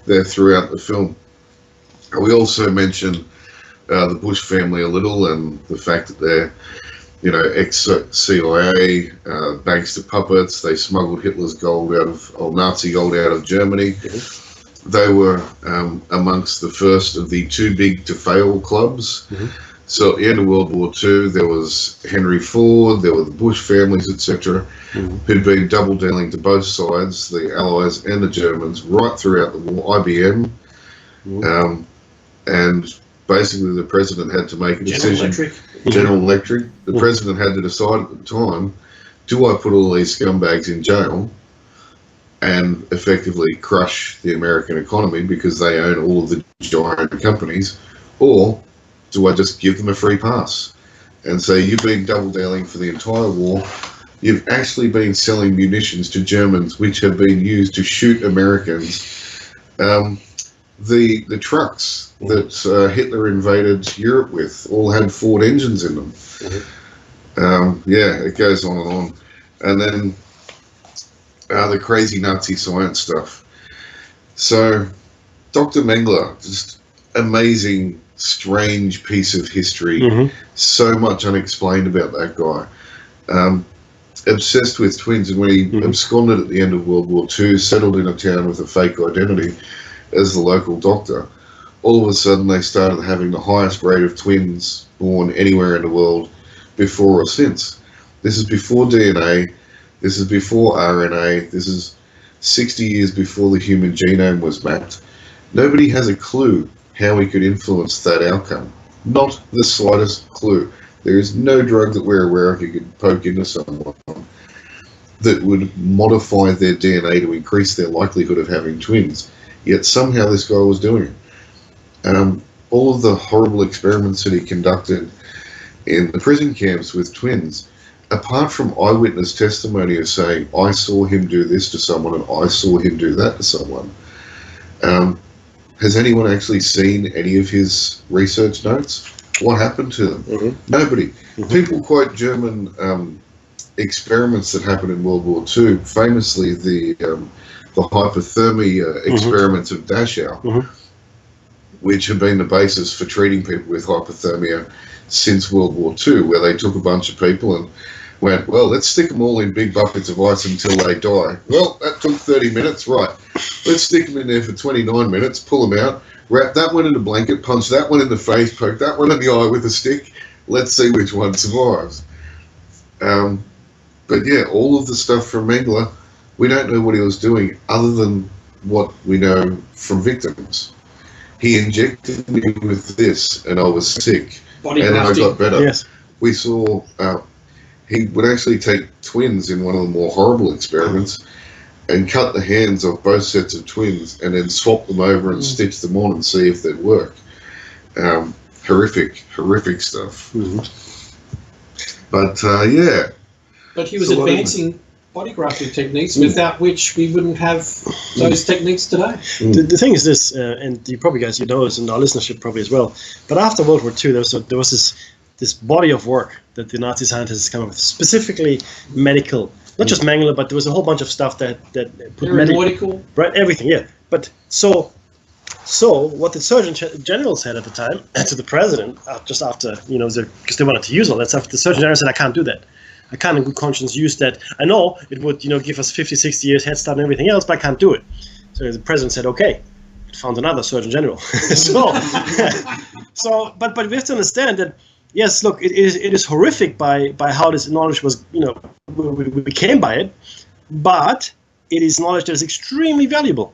Speaker 5: They're throughout the film. We also mention the Bush family a little, and the fact that they're, ex-CIA, gangster puppets. They smuggled Hitler's gold Nazi gold out of Germany. They were amongst the first of the too big to fail clubs. So at the end of World War II, there was Henry Ford, there were the Bush families, etc., who'd been double-dealing to both sides, the Allies and the Germans, right throughout the war. IBM, and basically the president had to make a decision. General Electric. The president had to decide at the time, do I put all these scumbags in jail and effectively crush the American economy because they own all of the giant companies, or do I just give them a free pass and say, you've been double-dealing for the entire war, you've actually been selling munitions to Germans which have been used to shoot Americans. The trucks that Hitler invaded Europe with all had Ford engines in them. It goes on and on. And then the crazy Nazi science stuff. So Dr. Mengele, just amazing, strange piece of history. So much unexplained about that guy. Obsessed with twins, and when he absconded at the end of World War II, settled in a town with a fake identity as the local doctor, all of a sudden they started having the highest rate of twins born anywhere in the world before or since. This is before DNA, this is before RNA, this is 60 years before the human genome was mapped. Nobody has a clue how we could influence that outcome. Not the slightest clue. There is no drug that we're aware of you could poke into someone that would modify their DNA to increase their likelihood of having twins. Yet somehow this guy was doing it. All of the horrible experiments that he conducted in the prison camps with twins, apart from eyewitness testimony of saying, I saw him do this to someone and I saw him do that to someone, has anyone actually seen any of his research notes? What happened to them? Nobody. People quote German experiments that happened in World War II, famously the hypothermia experiments of Dachau, which have been the basis for treating people with hypothermia since World War II, where they took a bunch of people and went, well, let's stick them all in big buckets of ice until they die. Well, that took 30 minutes, right. Let's stick them in there for 29 minutes, pull them out, wrap that one in a blanket, punch that one in the face, poke that one in the eye with a stick. Let's see which one survives. But yeah, all of the stuff from Mengele, we don't know what he was doing other than what we know from victims. He injected me with this and I was sick and then I got better.
Speaker 2: Yes.
Speaker 5: We saw he would actually take twins in one of the more horrible experiments and cut the hands of both sets of twins and then swap them over and stitch them on and see if they'd work. Horrific stuff. But yeah.
Speaker 4: But he was advancing body grafting techniques without which we wouldn't have those techniques today.
Speaker 2: The thing is this, and you probably guys, you know this, and our listenership probably as well. But after World War II, there was this this body of work that the Nazi scientists come up with, specifically medical, not just Mengele, but there was a whole bunch of stuff that put
Speaker 4: Aeronautical.
Speaker 2: right, everything, yeah. But so what the Surgeon General said at the time to the president, just after, because they wanted to use all that stuff, the Surgeon General said, I can't do that. I can't in good conscience use that. I know it would, give us 50, 60 years head start and everything else, but I can't do it. So the president said, okay, found another Surgeon General. But we have to understand that, yes, look, it is horrific by how this knowledge was, we came by it, but it is knowledge that is extremely valuable.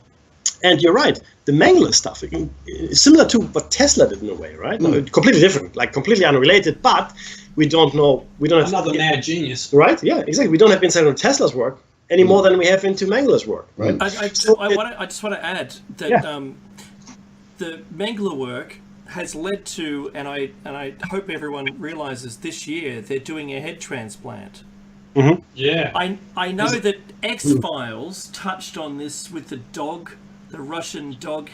Speaker 2: And you're right, the Mengele stuff is similar to what Tesla did in a way, right? No, completely different, like completely unrelated, but we don't know, we don't have
Speaker 4: another mad genius.
Speaker 2: Right, yeah, exactly. We don't have insight on Tesla's work any more than we have into Mengele's work, right?
Speaker 3: I just want to add that the Mengele work has led to, and I hope everyone realizes this year they're doing a head transplant.
Speaker 2: Mm-hmm.
Speaker 4: Yeah.
Speaker 3: I know that X-Files touched on this with the Russian dog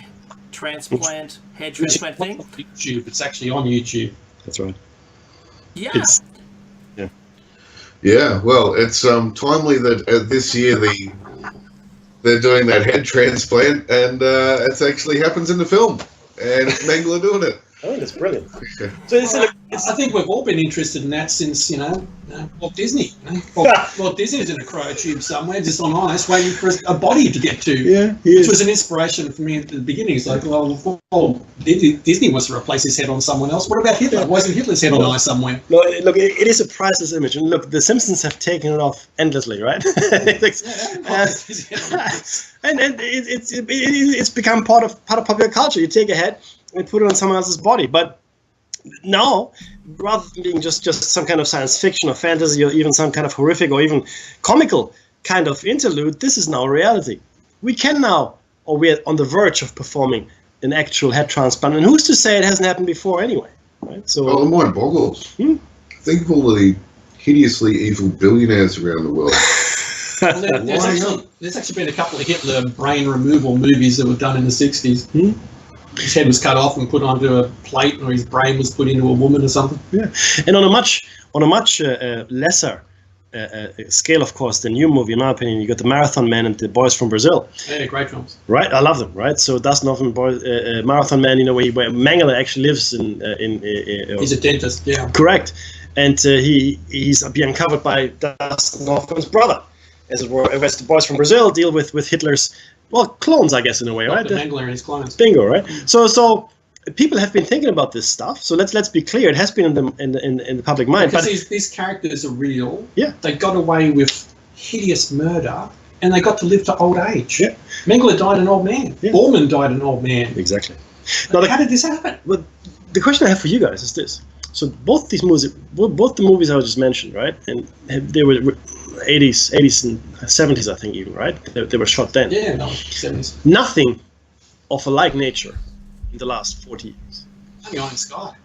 Speaker 3: transplant, head transplant thing.
Speaker 4: YouTube. It's actually on YouTube.
Speaker 2: That's right.
Speaker 3: Yeah.
Speaker 5: Yeah, well, it's timely that this year they're doing that head transplant, and it actually happens in the film, and Mengele doing it.
Speaker 2: I think it's brilliant. So
Speaker 4: I think we've all been interested in that since, Walt Disney. Walt Disney was in a cryotube somewhere, just on ice, waiting for a body to get to.
Speaker 2: Yeah,
Speaker 4: which was an inspiration for me at the beginning. It's like, well, Disney wants to replace his head on someone else. What about Hitler? Why isn't Hitler's head on ice somewhere?
Speaker 2: No, look, it is a priceless image. And look, the Simpsons have taken it off endlessly, right? And it's become part of popular culture. You take a head and put it on someone else's body. But now, rather than being just some kind of science fiction or fantasy or even some kind of horrific or even comical kind of interlude, this is now reality. We can now, or we're on the verge of performing an actual head transplant. And who's to say it hasn't happened before anyway? Right? So,
Speaker 5: the mind boggles. Think of all of the hideously evil billionaires around the world.
Speaker 4: Well, there's actually been a couple of Hitler brain removal movies that were done in the 60s. His head was cut off and put onto a plate, or his brain was put into a woman or something.
Speaker 2: Yeah, and on a much lesser scale, of course, the new movie, in my opinion, you got the Marathon Man and the Boys from Brazil.
Speaker 4: Yeah, great films.
Speaker 2: Right, I love them. Right, so Dustin Hoffman, Marathon Man, where Mengele actually lives in.
Speaker 4: He's a dentist. Yeah.
Speaker 2: Correct, and he's being uncovered by Dustin Hoffman's brother, as it were. As the Boys from Brazil deal with Hitler's. Well, clones, I guess, in a way, right?
Speaker 4: Mengele and his clones.
Speaker 2: Bingo, right? So people have been thinking about this stuff. So let's be clear. It has been in the public mind.
Speaker 4: Because these characters are real.
Speaker 2: Yeah.
Speaker 4: They got away with hideous murder, and they got to live to old age.
Speaker 2: Yeah.
Speaker 4: Mengele died an old man.
Speaker 2: Yeah.
Speaker 4: Bormann died an old man.
Speaker 2: Exactly.
Speaker 4: Now, how did this happen?
Speaker 2: Well, the question I have for you guys is this. So both the movies I just mentioned, right? And they were 80s and 70s, I think, even, right? They were shot then.
Speaker 4: Yeah, no, 70s.
Speaker 2: Nothing of a like nature in the last 40 years.
Speaker 4: The Iron Sky.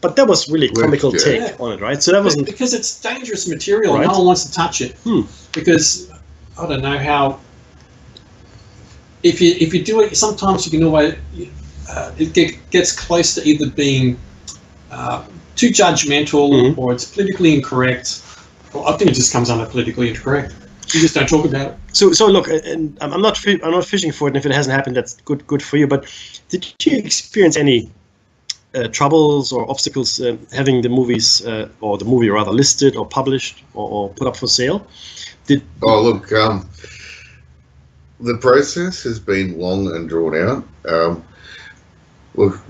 Speaker 2: But that was really a comical take on it, right? So that wasn't...
Speaker 4: Because it's dangerous material,
Speaker 2: right?
Speaker 4: No one wants to touch it. Because, I don't know how... If you do it, sometimes you can always... it gets close to either being too judgmental or it's politically incorrect. Well, I think it just comes under politically incorrect. You just don't talk about it.
Speaker 2: So look, and I'm not fishing for it, and if it hasn't happened, that's good for you. But did you experience any troubles or obstacles having the movies or the movie rather listed or published or put up for sale?
Speaker 5: The process has been long and drawn out. Look,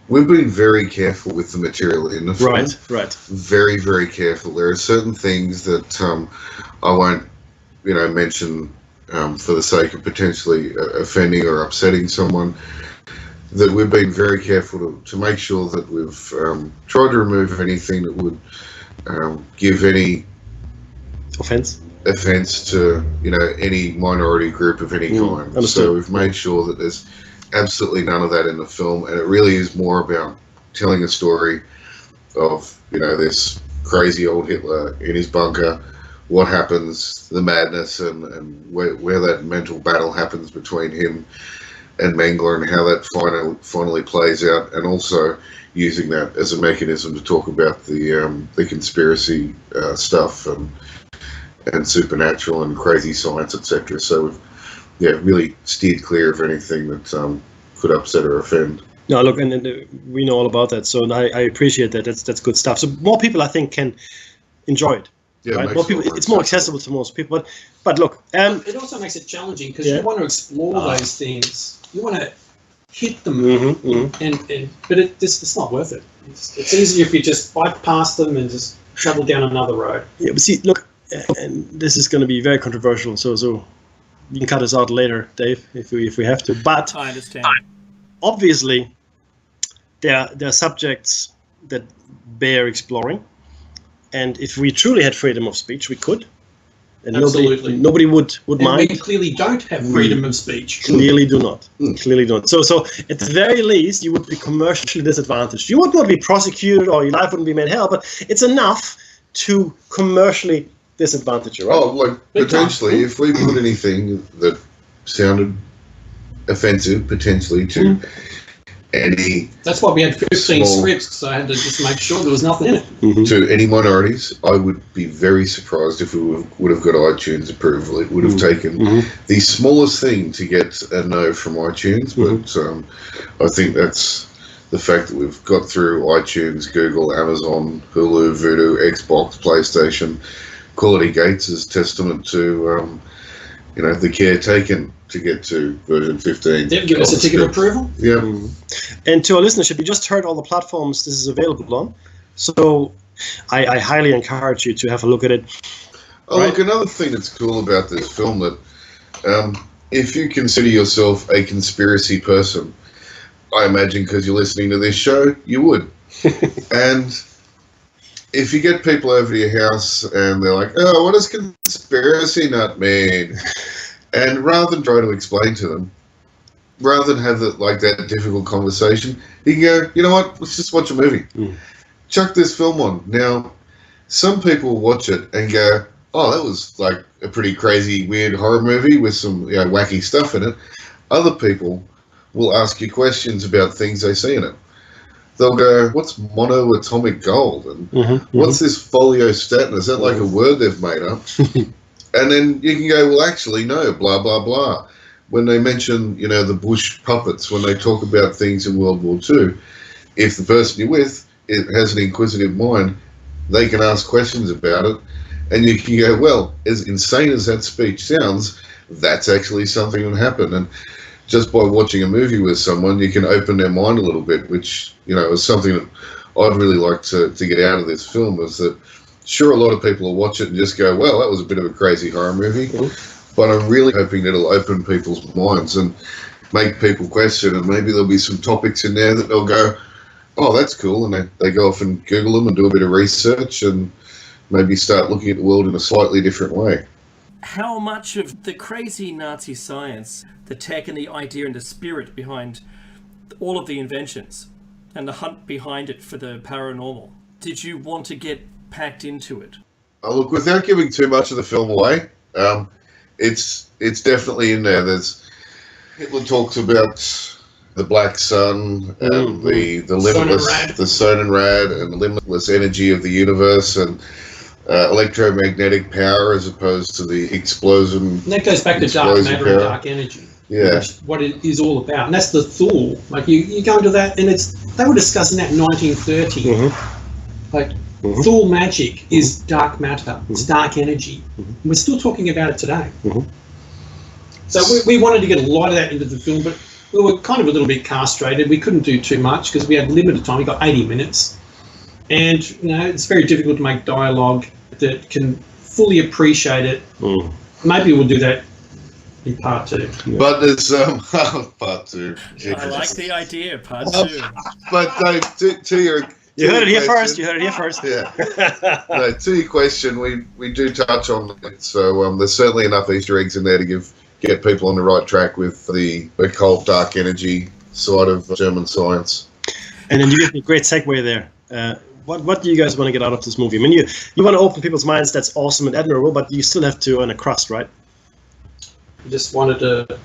Speaker 5: we've been very careful with the material in the film.
Speaker 2: Right.
Speaker 5: Very, very careful. There are certain things that I won't, mention for the sake of potentially offending or upsetting someone. That we've been very careful to make sure that we've tried to remove anything that would give any
Speaker 2: offense
Speaker 5: to any minority group of any kind.
Speaker 2: Understood.
Speaker 5: So we've made sure that there's absolutely none of that in the film, and it really is more about telling a story of this crazy old Hitler in his bunker, what happens, the madness, and where that mental battle happens between him and Mangler and how that finally plays out, and also using that as a mechanism to talk about the conspiracy stuff and supernatural and crazy science, etc. So we've really steered clear of anything that could upset or offend.
Speaker 2: No, look, and we know all about that, so I appreciate that. That's good stuff. So more people, I think, can enjoy it.
Speaker 5: Yeah,
Speaker 2: right?
Speaker 5: makes
Speaker 2: More
Speaker 5: it
Speaker 2: people,
Speaker 5: more
Speaker 2: it's more accessible to most people. But look,
Speaker 4: It also makes it challenging because
Speaker 2: Yeah.
Speaker 4: you want to explore those things. You want to hit them, but it's not worth it. It's easier if you just bypass them and just travel down another road.
Speaker 2: yeah, but see, look, and this is going to be very controversial. So you can cut us out later, Dave, if we have to. But
Speaker 3: I understand.
Speaker 2: obviously, there are subjects that bear exploring, and if we truly had freedom of speech, we could, and
Speaker 4: Absolutely.
Speaker 2: nobody would
Speaker 4: And
Speaker 2: mind.
Speaker 4: we clearly don't have freedom of speech.
Speaker 2: Clearly do not. Clearly don't. So at the very least, you would be commercially disadvantaged. You would not be prosecuted or your life wouldn't be made hell, but it's enough to commercially disadvantage you, right?
Speaker 5: Oh, like potentially, if we put anything that sounded offensive, potentially to any
Speaker 4: That's why we had 15
Speaker 5: Small.
Speaker 4: scripts, so I had to just make sure there was nothing in it.
Speaker 5: to any minorities, I would be very surprised if we would have got iTunes approval. It would have taken the smallest thing to get a no from iTunes, but I think that's the fact that we've got through iTunes, Google, Amazon, Hulu, Vudu, Xbox, PlayStation. Quality Gates is testament to the care taken to get to version 15.
Speaker 4: They've given us a ticket of approval.
Speaker 5: Yeah.
Speaker 2: And to our listenership, you just heard all the platforms this is available on. So I highly encourage you to have a look at it.
Speaker 5: Oh,
Speaker 2: Right.
Speaker 5: look, another thing that's cool about this film that if you consider yourself a conspiracy person, I imagine because you're listening to this show, you would. And if you get people over to your house and they're like, oh, what does conspiracy nut mean? And rather than try to explain to them, rather than have that difficult conversation, you can go, you know what, let's just watch a movie. Chuck this film on. Now, some people watch it and go, oh, that was like a pretty crazy, weird horror movie with some wacky stuff in it. Other people will ask you questions about things they see in it. They'll go, what's monoatomic gold? And what's this foliostatin? Is that like a word they've made up? And then you can go, well, actually, no, blah, blah, blah. When they mention, the Bush puppets, when they talk about things in World War II, if the person you're with has an inquisitive mind, they can ask questions about it. And you can go, well, as insane as that speech sounds, that's actually something that happened. And just by watching a movie with someone, you can open their mind a little bit, which, is something that I'd really like to get out of this film, is that, sure, a lot of people will watch it and just go, well, that was a bit of a crazy horror movie. But I'm really hoping that it'll open people's minds and make people question, and maybe there'll be some topics in there that they'll go, oh, that's cool, and they go off and Google them and do a bit of research and maybe start looking at the world in a slightly different way.
Speaker 3: How much of the crazy Nazi science, the tech and the idea and the spirit behind all of the inventions and the hunt behind it for the paranormal, did you want to get packed into it?
Speaker 5: Oh, look, without giving too much of the film away, it's definitely in there. Hitler talks about the black sun and the limitless, the Sonnenrad and the limitless energy of the universe and electromagnetic power as opposed to the explosion.
Speaker 4: And that goes back to dark matter and dark energy.
Speaker 5: Yeah.
Speaker 4: Which is what it is all about. And that's the Thule. Like you go into that, and they were discussing that in 1930. Like Thule magic is dark matter. It's dark energy. And we're still talking about it today. So we wanted to get a lot of that into the film, but we were kind of a little bit castrated. We couldn't do too much because we had limited time. We got 80 minutes. And, it's very difficult to make dialogue that can fully appreciate it. Maybe we'll do that in part 2.
Speaker 5: But there's part 2.
Speaker 3: I like the idea, part 2.
Speaker 5: But no, to your...
Speaker 2: You heard it here
Speaker 5: question,
Speaker 2: first.
Speaker 5: Yeah. No, to your question, we do touch on it. So there's certainly enough Easter eggs in there to get people on the right track with the occult dark energy side of German science.
Speaker 2: And then you get a great segue there. What do you guys want to get out of this movie? I mean, you want to open people's minds. That's awesome and admirable, but you still have to earn a crust, right?
Speaker 4: We just wanted to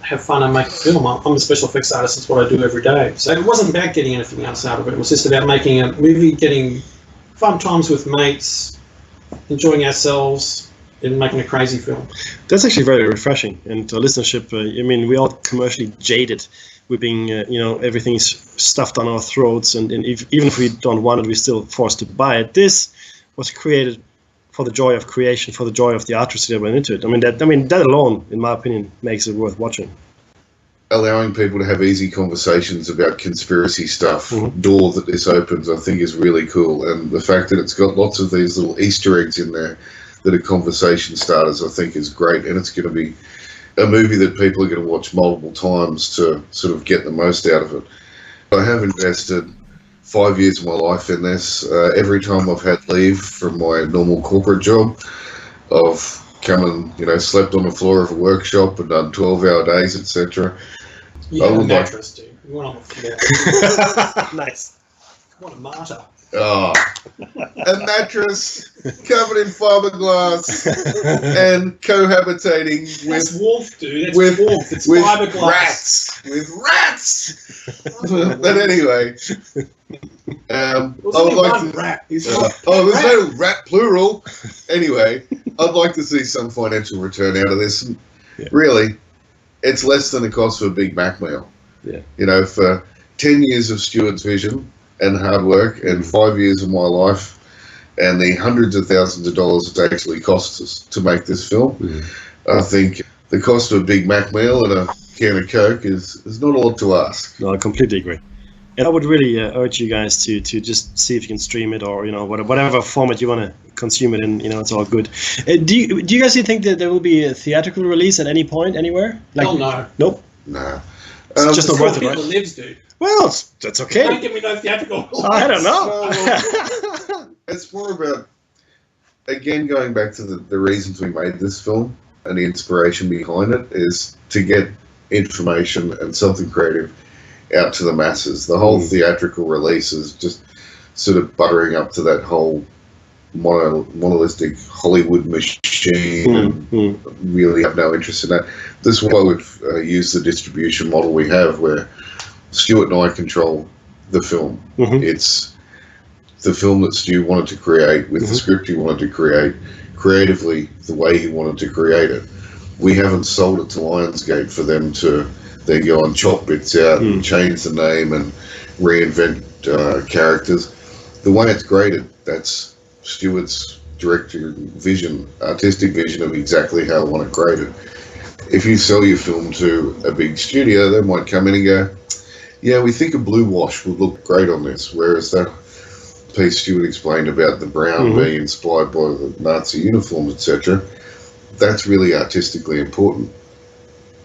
Speaker 4: have fun and make a film. I'm a special effects artist. It's what I do every day. So it wasn't about getting anything else out of it. It was just about making a movie, getting fun times with mates, enjoying ourselves, and making a crazy film.
Speaker 2: That's actually very refreshing. And to listenership, I mean, we all commercially jaded. We're being, everything's stuffed on our throats, and even if we don't want it, we're still forced to buy it. This was created for the joy of creation, for the joy of the artistry that went into it. I mean, that alone, in my opinion, makes it worth watching.
Speaker 5: Allowing people to have easy conversations about conspiracy stuff, door that this opens, I think is really cool. And the fact that it's got lots of these little Easter eggs in there that are conversation starters, I think is great. And it's going to be a movie that people are going to watch multiple times to sort of get the most out of it. I have invested 5 years of my life in this. Every time I've had leave from my normal corporate job, I've come and slept on the floor of a workshop and done 12-hour days, etc.
Speaker 4: You have a mattress, dude. You want on the floor.
Speaker 2: Nice.
Speaker 4: What a martyr.
Speaker 5: Oh, a mattress covered in fiberglass and cohabitating
Speaker 4: That's
Speaker 5: with
Speaker 4: warmth, dude. That's
Speaker 5: with-
Speaker 4: warmth. It's
Speaker 5: with
Speaker 4: fiberglass.
Speaker 5: rats. With rats. But anyway, I would like to.
Speaker 4: rat.
Speaker 5: There's no rat plural. Anyway, I'd like to see some financial return out of this.
Speaker 2: Yeah.
Speaker 5: Really, it's less than the cost of a Big Mac meal.
Speaker 2: Yeah.
Speaker 5: For 10 years of Stuart's vision and hard work, and 5 years of my life, and the hundreds of thousands of dollars it actually costs us to make this film, I think the cost of a Big Mac meal and a can of Coke is not a lot to ask.
Speaker 2: No, I completely agree. And I would really urge you guys to just see if you can stream it, or whatever format you want to consume it in. It's all good. Do you guys think that there will be a theatrical release at any point anywhere?
Speaker 4: Hell no.
Speaker 2: Nope.
Speaker 5: Nah.
Speaker 2: It's just not worth it,
Speaker 4: Hitler
Speaker 2: right?
Speaker 4: lives, dude.
Speaker 2: Well, that's
Speaker 4: Don't
Speaker 2: okay.
Speaker 4: give me no theatrical.
Speaker 2: I don't know.
Speaker 5: It's more about, again, going back to the reasons we made this film and the inspiration behind it is to get information and something creative out to the masses. The whole theatrical release is just sort of buttering up to that whole monolithic Hollywood machine and really have no interest in that. This is why we've used the distribution model we have, where Stuart and I control the film. It's the film that Stu wanted to create with the script he wanted to create, creatively the way he wanted to create it. We haven't sold it to Lionsgate for them to then go and chop bits out and change the name and reinvent characters. The way it's graded, that's Stuart's director vision, artistic vision of exactly how I want it graded. If you sell your film to a big studio, they might come in and go, yeah, we think a blue wash would look great on this, whereas that piece Stuart explained about the brown being inspired by the Nazi uniforms, etc., that's really artistically important.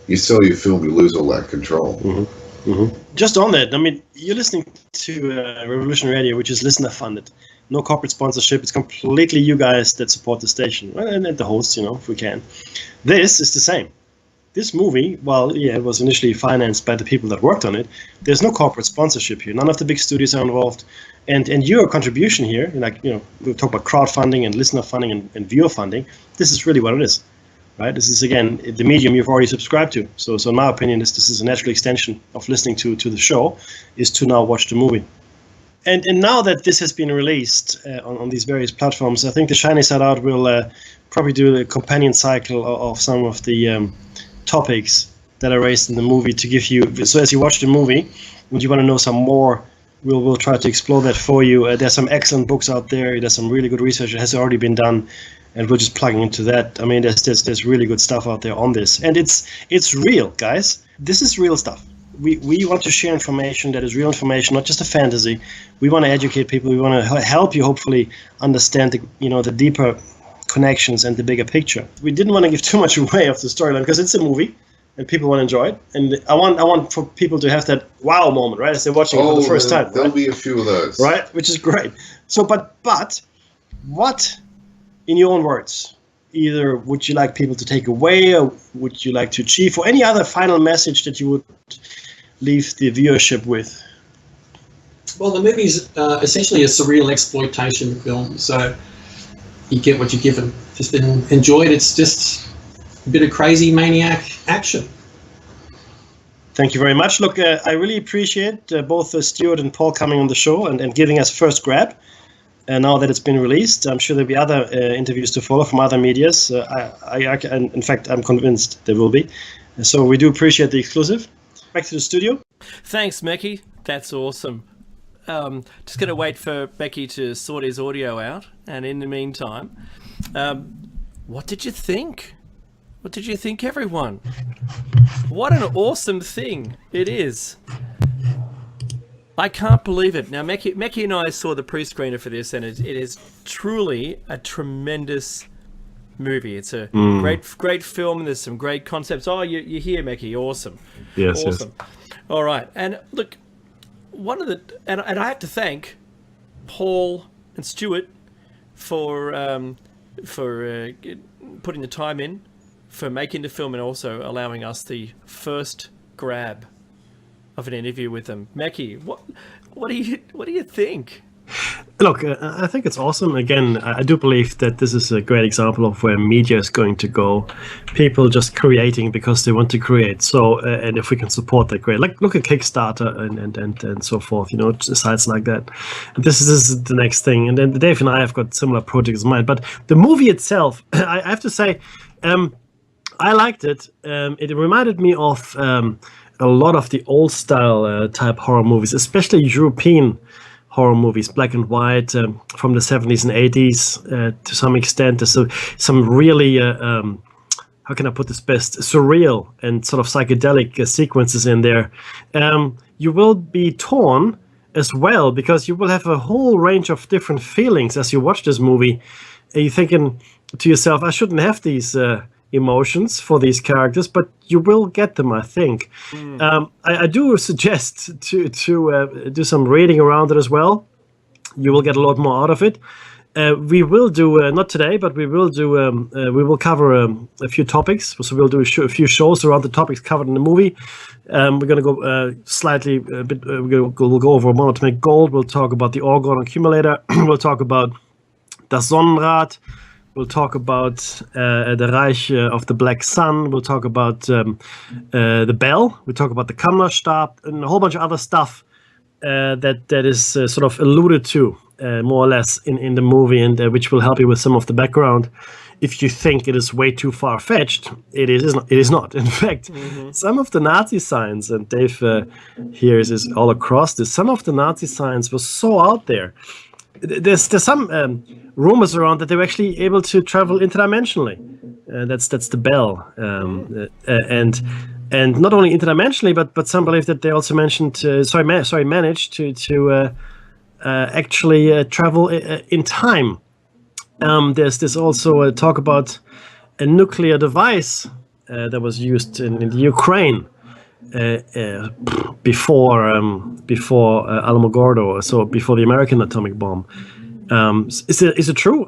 Speaker 5: You sell your film, you lose all that control.
Speaker 2: Just on that, I mean, you're listening to Revolution Radio, which is listener funded. No corporate sponsorship. It's completely you guys that support the station, and the hosts, if we can. This is the same. This movie, it was initially financed by the people that worked on it. There's no corporate sponsorship here. None of the big studios are involved. And your contribution here, we talk about crowdfunding and listener funding and viewer funding. This is really what it is, right? This is, again, the medium you've already subscribed to. So in my opinion, this is a natural extension of listening to the show, is to now watch the movie. And now that this has been released on these various platforms, I think the Shiny Side Out will probably do a companion cycle of some of the topics that are raised in the movie to give you. So as you watch the movie, would you want to know some more, we'll try to explore that for you. There's some excellent books out there. There's some really good research that has already been done, and we're just plugging into that. I mean, there's really good stuff out there on this, and it's real, guys. This is real stuff. We want to share information that is real information, not just a fantasy. We want to educate people. We want to help you hopefully understand the deeper connections and the bigger picture. We didn't want to give too much away of the storyline because it's a movie and people want to enjoy it. And I want for people to have that wow moment, right, as they're watching it for the first time.
Speaker 5: There'll
Speaker 2: right?
Speaker 5: be a few of those.
Speaker 2: Right, which is great. So, but what, in your own words, either would you like people to take away, or would you like to achieve, or any other final message that you would leave the viewership with?
Speaker 4: Well, the movie's essentially a surreal exploitation film, so you get what you're given. Just enjoy it. It's just a bit of crazy maniac action.
Speaker 2: Thank you very much. Look, I really appreciate both Stuart and Paul coming on the show and giving us first grab. Now that it's been released, I'm sure there'll be other interviews to follow from other medias. In fact, I'm convinced there will be. So we do appreciate the exclusive. Back to the studio.
Speaker 3: Thanks, Mecky. That's awesome. Just going to wait for Becky to sort his audio out. And in the meantime, what did you think? What did you think, everyone? What an awesome thing it is. I can't believe it. Now, Mecky and I saw the pre-screener for this, and it is truly a tremendous movie. It's a great film, and there's some great concepts. Oh, you're here, Mecky. Awesome.
Speaker 2: Yes,
Speaker 3: awesome. Yes. All right. And look, and I have to thank Paul and Stuart for putting the time in, for making the film, and also allowing us the first grab of an interview with them. Mecky, what do you think?
Speaker 2: Look, I think it's awesome. Again, I do believe that this is a great example of where media is going to go. People just creating because they want to create. So, and if we can support that, great. Like, look at Kickstarter and so forth. Sites like that. And this is the next thing. And then Dave and I have got similar projects in mind. But the movie itself, I have to say, I liked it. It reminded me of a lot of the old style type horror movies, especially European horror movies, black and white, from the 70s and 80s to some extent. There's some really, how can I put this best, surreal and sort of psychedelic sequences in there. You will be torn as well, because you will have a whole range of different feelings as you watch this movie. You're thinking to yourself, I shouldn't have these emotions for these characters, but you will get them, I think. I do suggest to do some reading around it as well. You will get a lot more out of it. We will do, not today, but we will do, we will cover a few topics. So we'll do a few shows around the topics covered in the movie. We're going to go slightly, we'll go over monatomic gold. We'll talk about the Orgone accumulator. We'll talk about Das Sonnenrad. We'll talk about the Reich of the Black Sun. We'll talk about the Bell. We'll talk about the Kammerstab and a whole bunch of other stuff that is sort of alluded to more or less in the movie, and which will help you with some of the background. If you think it is way too far-fetched, it is not. In fact, some of the Nazi signs, and Dave here is all across this, some of the Nazi signs were so out there. There's some rumors around that they were actually able to travel interdimensionally. That's the Bell, and not only interdimensionally, but some believe that they also managed to actually travel in time. There's also a talk about a nuclear device that was used in the Ukraine before Alamogordo, so before the American atomic bomb. Is it true?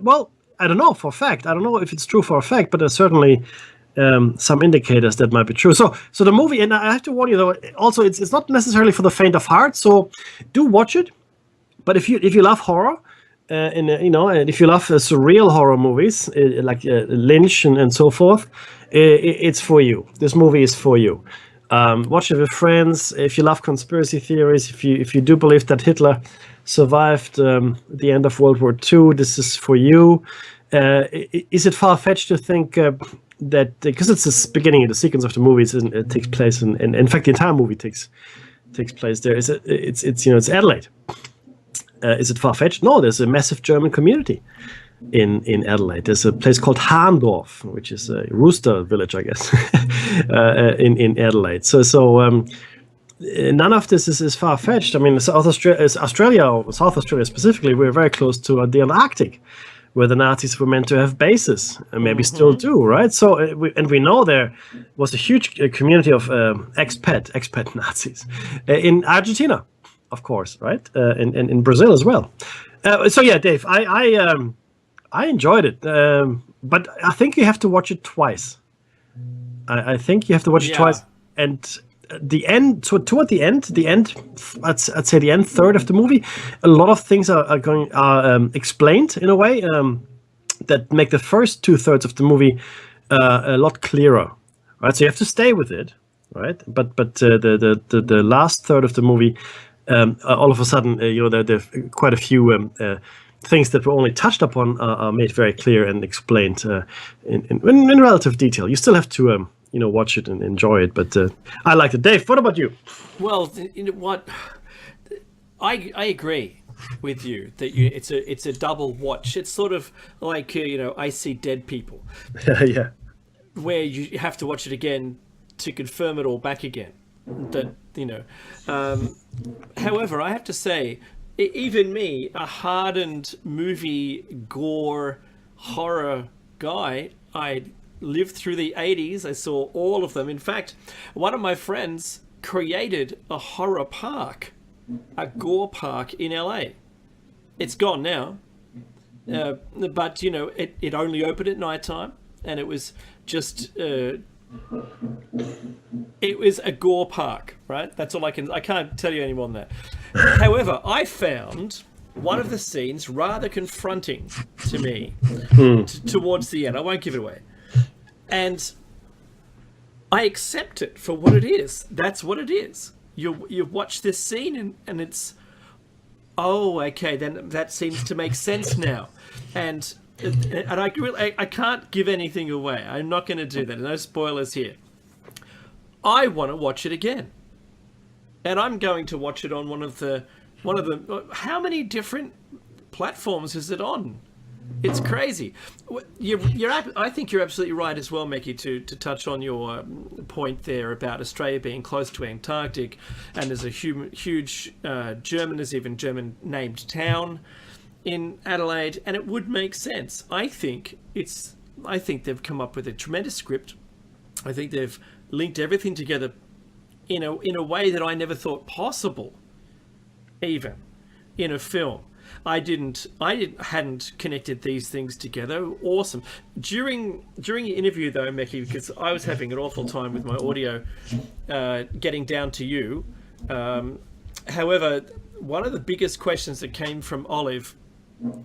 Speaker 2: Well, I don't know for a fact. I don't know if it's true for a fact, but there's certainly some indicators that might be true. So the movie, and I have to warn you though, also it's not necessarily for the faint of heart. So do watch it. But if you love horror, and if you love surreal horror movies like Lynch and so forth, it's for you. This movie is for you. Watch it with friends. If you love conspiracy theories, if you do believe that Hitler survived the end of World War II, this is for you. Is it far-fetched to think that, because it's the beginning of the sequence of the movies, and it takes place in fact the entire movie takes place there. It's Adelaide. Is it far-fetched? No, there's a massive German community in Adelaide. There's a place called Haandorf, which is a rooster village, I guess, in Adelaide. So none of this is far-fetched. I mean, South Australia specifically, we're very close to the Antarctic, where the Nazis were meant to have bases, and maybe still do, right? So, we know there was a huge community of expat Nazis in Argentina, of course, right? In Brazil as well. So yeah, Dave, I enjoyed it, but I think you have to watch it twice. I think you have to watch it twice, and the end. So toward the end, I'd say the end third of the movie, a lot of things are explained in a way that make the first 2/3 of the movie a lot clearer, right? So you have to stay with it. right? But the last third of the movie, all of a sudden, there are quite a few things that were only touched upon are made very clear and explained in relative detail. You still have to watch it and enjoy it, but I liked it. Dave, what about you?
Speaker 3: Well, you know what? I agree with you that it's a double watch. It's sort of like I See Dead People,
Speaker 2: Yeah.
Speaker 3: where you have to watch it again to confirm it all back again. That however, I have to say, even me, a hardened movie gore horror guy, I lived through the 80s. I saw all of them. In fact, one of my friends created a horror park, a gore park in LA. It's gone now, but it only opened at nighttime, and it was just it was a gore park, right? That's all I can't tell you any more than that. However, I found one of the scenes rather confronting to me towards the end. I won't give it away. And I accept it for what it is. That's what it is. You watch this scene and it's, oh, okay, then that seems to make sense now. And I can't give anything away. I'm not going to do that. No spoilers here. I want to watch it again, and I'm going to watch it on one of the. How many different platforms is it on? It's crazy. I think you're absolutely right as well, Mekki, to touch on your point there about Australia being close to Antarctic, and there's a huge German named town in Adelaide, and it would make sense. I think they've come up with a tremendous script. I think they've linked everything together in a way that I never thought possible, even in a film. I hadn't connected these things together. Awesome. During the interview though, Mekki, because I was having an awful time with my audio getting down to you. However, one of the biggest questions that came from Olive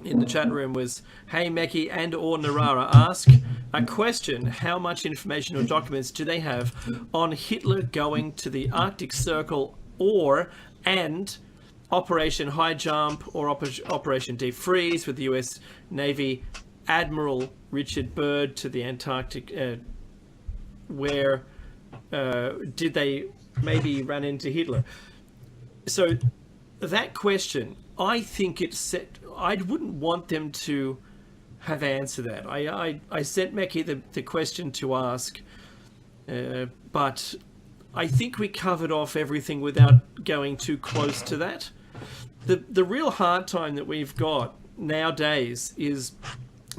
Speaker 3: in the chat room was, hey Mekki and or Narara, ask a question: how much information or documents do they have on Hitler going to the Arctic Circle and Operation High Jump or Operation Deep Freeze with the US Navy Admiral Richard Byrd to the Antarctic? Where did they maybe run into Hitler? So that question, I think it's set. I wouldn't want them to have answered that. I sent Mekki the question to ask, but I think we covered off everything without going too close to that. The real hard time that we've got nowadays is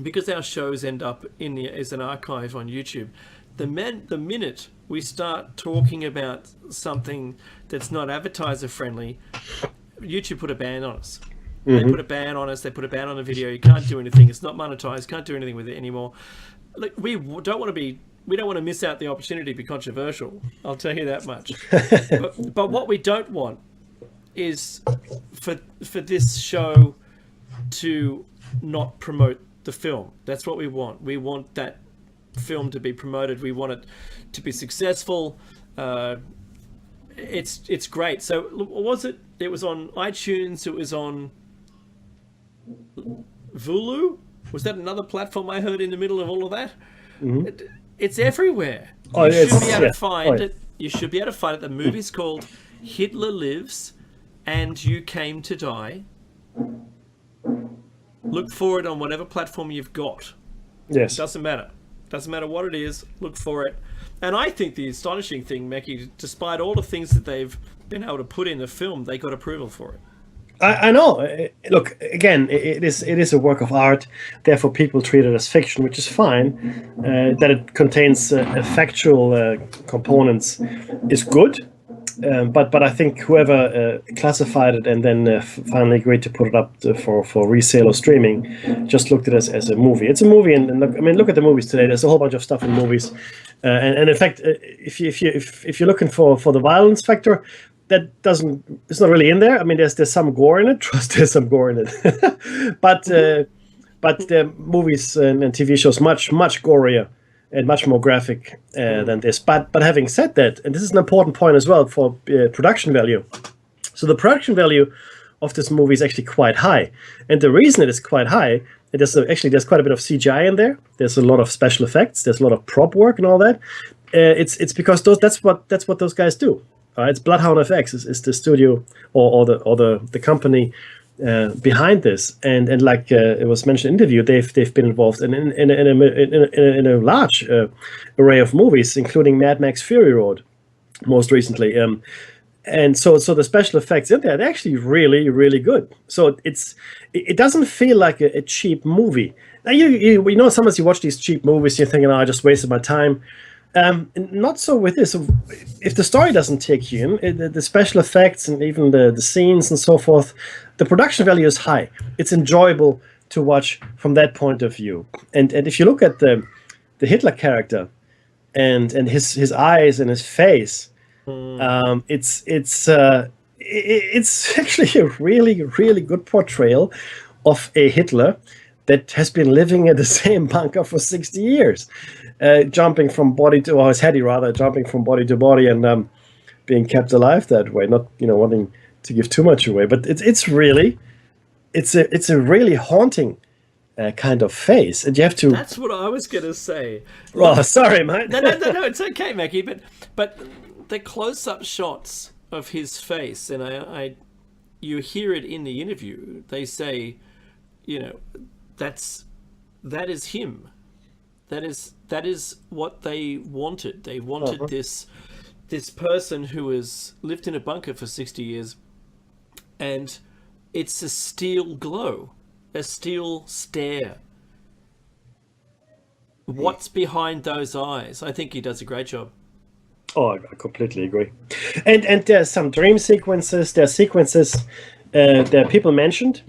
Speaker 3: because our shows end up as an archive on YouTube. The minute we start talking about something that's not advertiser friendly, YouTube put a ban on us. They put a ban on us. They put a ban on the video. You can't do anything. It's not monetized. Can't do anything with it anymore. Like, we don't want to miss out the opportunity to be controversial. I'll tell you that much. but what we don't want is for this show to not promote the film. That's what we want. We want that film to be promoted. We want it to be successful. It's great. So was it? It was on iTunes. It was on Vulu. Was that another platform I heard in the middle of all of that? It's everywhere. You should be able to find it. You should be able to find it. The movie's called Hitler Lives and You Came to Die. Look for it on whatever platform you've got.
Speaker 2: Yes.
Speaker 3: Doesn't matter. Doesn't matter what it is. Look for it. And I think the astonishing thing, Mekki, despite all the things that they've been able to put in the film, they got approval for it.
Speaker 2: I know. Look, again, it is a work of art. Therefore, people treat it as fiction, which is fine. That it contains factual components is good. But I think whoever classified it and then finally agreed to put it up for resale or streaming just looked at it as a movie. It's a movie, and look at the movies today. There's a whole bunch of stuff in movies, and in fact, if you're looking for the violence factor, it's not really in there. I mean, there's some gore in it. Trust, there's some gore in it, but the movies and TV shows much gorier and much more graphic than this. But having said that, and this is an important point as well for production value. So the production value of this movie is actually quite high, and the reason it is quite high, there's quite a bit of CGI in there. There's a lot of special effects. There's a lot of prop work and all that. It's because that's what those guys do. It's Bloodhound FX is the studio or the company behind this, and like it was mentioned in the interview, they've been involved in a large array of movies, including Mad Max Fury Road, most recently. And so the special effects in there, they're actually really, really good. So it doesn't feel like a cheap movie. Now you know, sometimes you watch these cheap movies, you're thinking, oh, I just wasted my time. Not so with this. If the story doesn't take you in, the special effects and even the scenes and so forth, the production value is high. It's enjoyable to watch from that point of view. And if you look at the Hitler character and his eyes and his face, it's actually a really, really good portrayal of a Hitler that has been living in the same bunker for 60 years, jumping from body to, or his heady rather, jumping from body to body and being kept alive that way. Not wanting to give too much away, but it's a really haunting kind of face, and you have to.
Speaker 3: That's what I was gonna say.
Speaker 2: Oh, sorry, mate.
Speaker 3: No, it's okay, Mackie. But the close-up shots of his face, and you hear it in the interview. They say, that is him. That is what they wanted. They wanted this person who has lived in a bunker for 60 years, and it's a steel glow, a steel stare. What's behind those eyes? I think he does a great job.
Speaker 2: Oh, I completely agree. And there's some dream sequences. There are sequences that people mentioned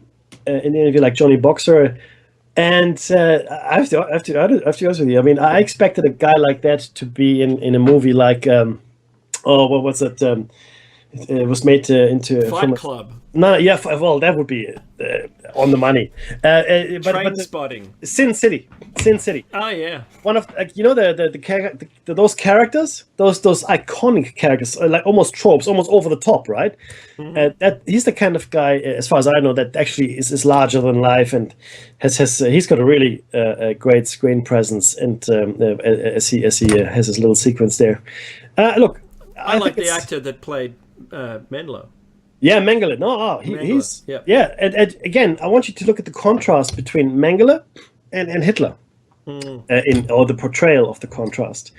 Speaker 2: in the interview, like Johnny Boxer. And I have to be honest with you. I mean, I expected a guy like that to be in a movie like what was it? It was made into
Speaker 3: Fight Club.
Speaker 2: No, yeah, well, that would be on the money.
Speaker 3: Trainspotting.
Speaker 2: Sin City.
Speaker 3: Oh yeah.
Speaker 2: One of those characters, those iconic characters, like almost tropes, almost over the top, right? Mm-hmm. That he's the kind of guy, as far as I know, that actually is larger than life and he's got a really great screen presence, and as he has his little sequence there. Look,
Speaker 3: I like the actor that played Mengele.
Speaker 2: Yeah, Mengele. No, he's yeah. And again, I want you to look at the contrast between Mengele and Hitler, or the portrayal of the contrast.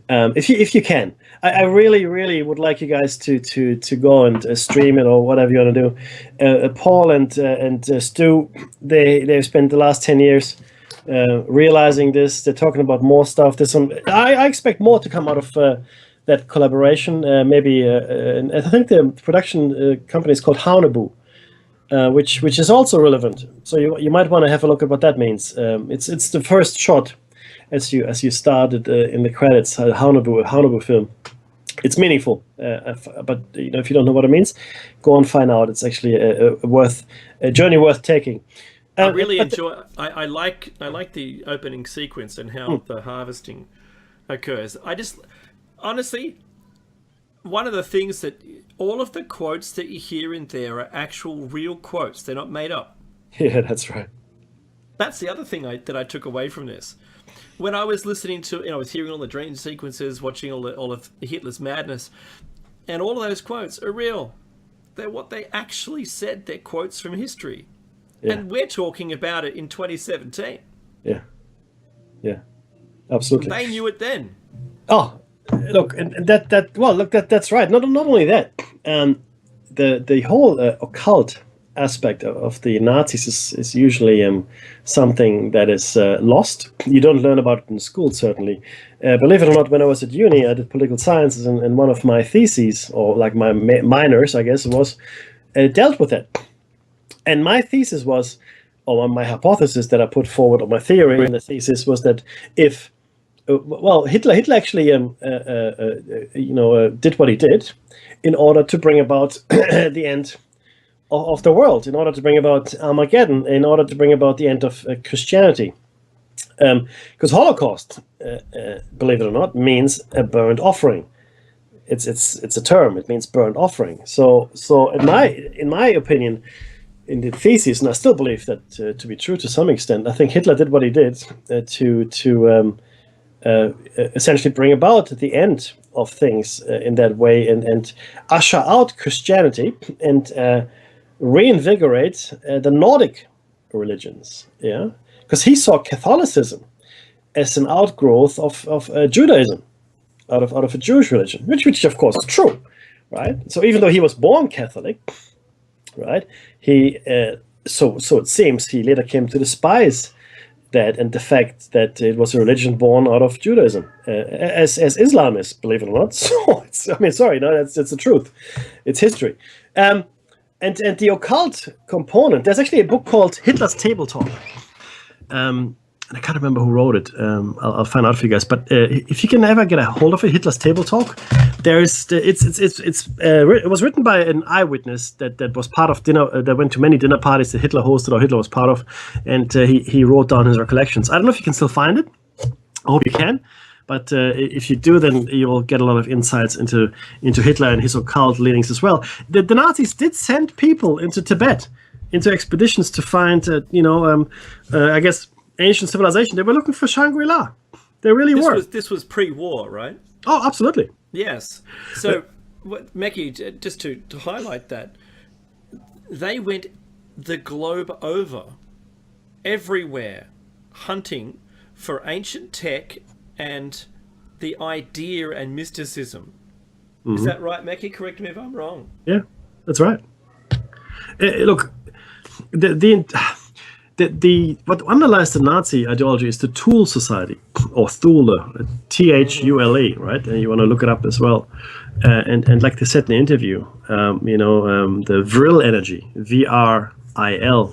Speaker 2: If you can, I really, really would like you guys to go and stream it or whatever you want to do. Paul and Stu, they've spent the last 10 years realizing this. They're talking about more stuff. There's some. I expect more to come out of. That collaboration, maybe, and I think the production company is called Haunebu, which is also relevant. So you might want to have a look at what that means. It's the first shot as you started in the credits. Haunebu film. It's meaningful, but if you don't know what it means, go and find out. It's actually a journey worth taking.
Speaker 3: I really enjoy. I like the opening sequence and how the harvesting occurs. Honestly, one of the things that all of the quotes that you hear in there are actual real quotes. They're not made up.
Speaker 2: Yeah, that's right.
Speaker 3: That's the other thing that I took away from this. When I was listening to, I was hearing all the dream sequences, watching all of Hitler's madness, and all of those quotes are real. They're what they actually said. They're quotes from history. Yeah. And we're talking about it in 2017. Yeah,
Speaker 2: absolutely.
Speaker 3: They knew it then.
Speaker 2: Oh. Look, and that's right. Not only that, the whole occult aspect of the Nazis is usually something that is lost. You don't learn about it in school, certainly. Believe it or not, when I was at uni, I did political sciences, and one of my theses, or like my minors, I guess it was, dealt with it. And my thesis was, or my hypothesis that I put forward, or my theory in the thesis was that if Hitler actually, did what he did in order to bring about the end of the world, in order to bring about Armageddon, in order to bring about the end of Christianity. Because Holocaust, believe it or not, means a burnt offering. It's a term. It means burnt offering. So in my opinion, in the thesis, and I still believe that to be true to some extent, I think Hitler did what he did to essentially bring about the end of things in that way, and usher out Christianity and reinvigorate the Nordic religions. Yeah, because he saw Catholicism as an outgrowth of Judaism, out of a Jewish religion, which of course is true, right? So even though he was born Catholic, right, he so it seems he later came to despise that and the fact that it was a religion born out of Judaism, as Islam is, believe it or not. So it's the truth. It's history. And the occult component. There's actually a book called Hitler's Table Talk. And I can't remember who wrote it. I'll find out for you guys. But if you can ever get a hold of it, Hitler's Table Talk, it was written by an eyewitness that was part of dinner. That went to many dinner parties that Hitler hosted or Hitler was part of, and he wrote down his recollections. I don't know if you can still find it. I hope you can. But if you do, then you will get a lot of insights into Hitler and his occult leanings as well. The Nazis did send people into Tibet, into expeditions to find, I guess, ancient civilization. They were looking for Shangri-La. They really were.
Speaker 3: This was pre-war, right?
Speaker 2: Oh, absolutely.
Speaker 3: Yes. So, Mekki, just to highlight that, they went the globe over, everywhere, hunting for ancient tech and the idea and mysticism. Mm-hmm. Is that right, Mekki? Correct me if I'm wrong.
Speaker 2: Yeah, that's right. Look, what underlies the Nazi ideology is the Thule Society, or Thule, Thule, right? And you want to look it up as well. And like they said in the interview, the Vril energy, VRIL,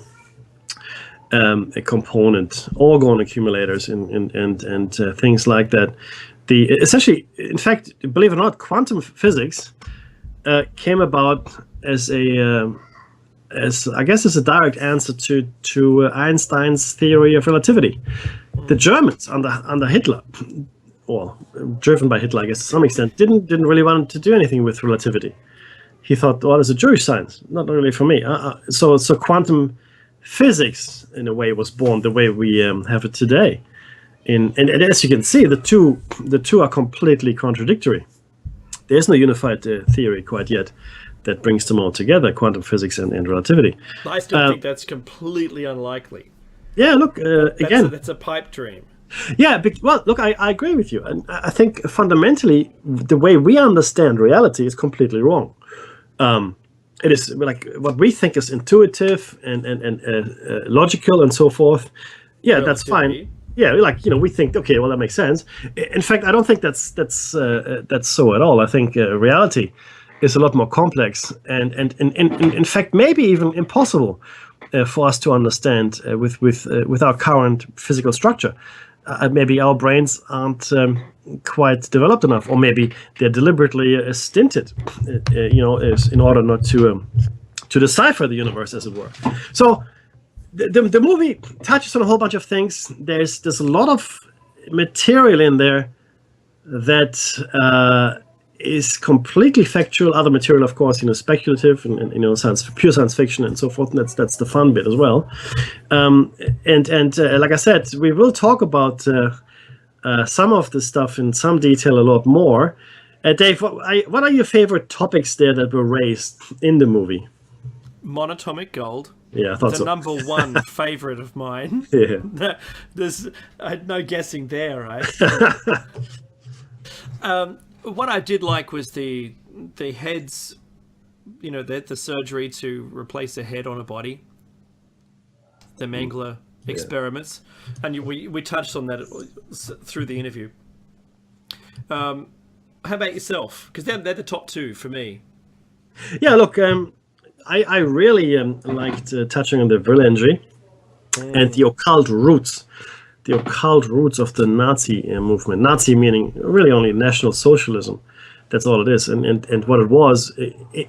Speaker 2: a component, orgone accumulators, and things like that. Essentially, in fact, believe it or not, quantum physics came about as a as a direct answer to Einstein's theory of relativity. The Germans under Hitler, or driven by Hitler, I guess to some extent, didn't really want to do anything with relativity. He thought, well, it's a Jewish science, not really for me. So quantum physics, in a way, was born the way we have it today. And as you can see, the two are completely contradictory. There's no unified theory quite yet that brings them all together, quantum physics and relativity.
Speaker 3: I still think that's completely unlikely.
Speaker 2: Yeah, look, again...
Speaker 3: That's a pipe dream.
Speaker 2: Yeah, well, look, I agree with you. And I think fundamentally, the way we understand reality is completely wrong. It is like what we think is intuitive and logical and so forth. Yeah, that's fine. Yeah, we think, okay, well, that makes sense. In fact, I don't think that's so at all. I think reality is a lot more complex and in fact maybe even impossible for us to understand with our current physical structure. Maybe our brains aren't quite developed enough, or maybe they're deliberately stinted, in order not to decipher the universe, as it were. So the movie touches on a whole bunch of things. There's a lot of material in there that is completely factual. Other material, of course, speculative and pure science fiction and so forth. And that's the fun bit as well. And like I said, we will talk about some of the stuff in some detail a lot more. Dave, what are your favorite topics there that were raised in the movie?
Speaker 3: Monatomic gold.
Speaker 2: Yeah, I thought so.
Speaker 3: Number one favorite of mine.
Speaker 2: Yeah.
Speaker 3: There's no guessing there, right? What I did like was the heads, the surgery to replace a head on a body, the Mengele experiments, and we touched on that through the interview. How about yourself? Because they're the top two for me.
Speaker 2: Yeah, look, I really liked touching on the Vril energy and the occult roots. The occult roots of the Nazi movement. Nazi meaning really only National Socialism. That's all it is. And what it was,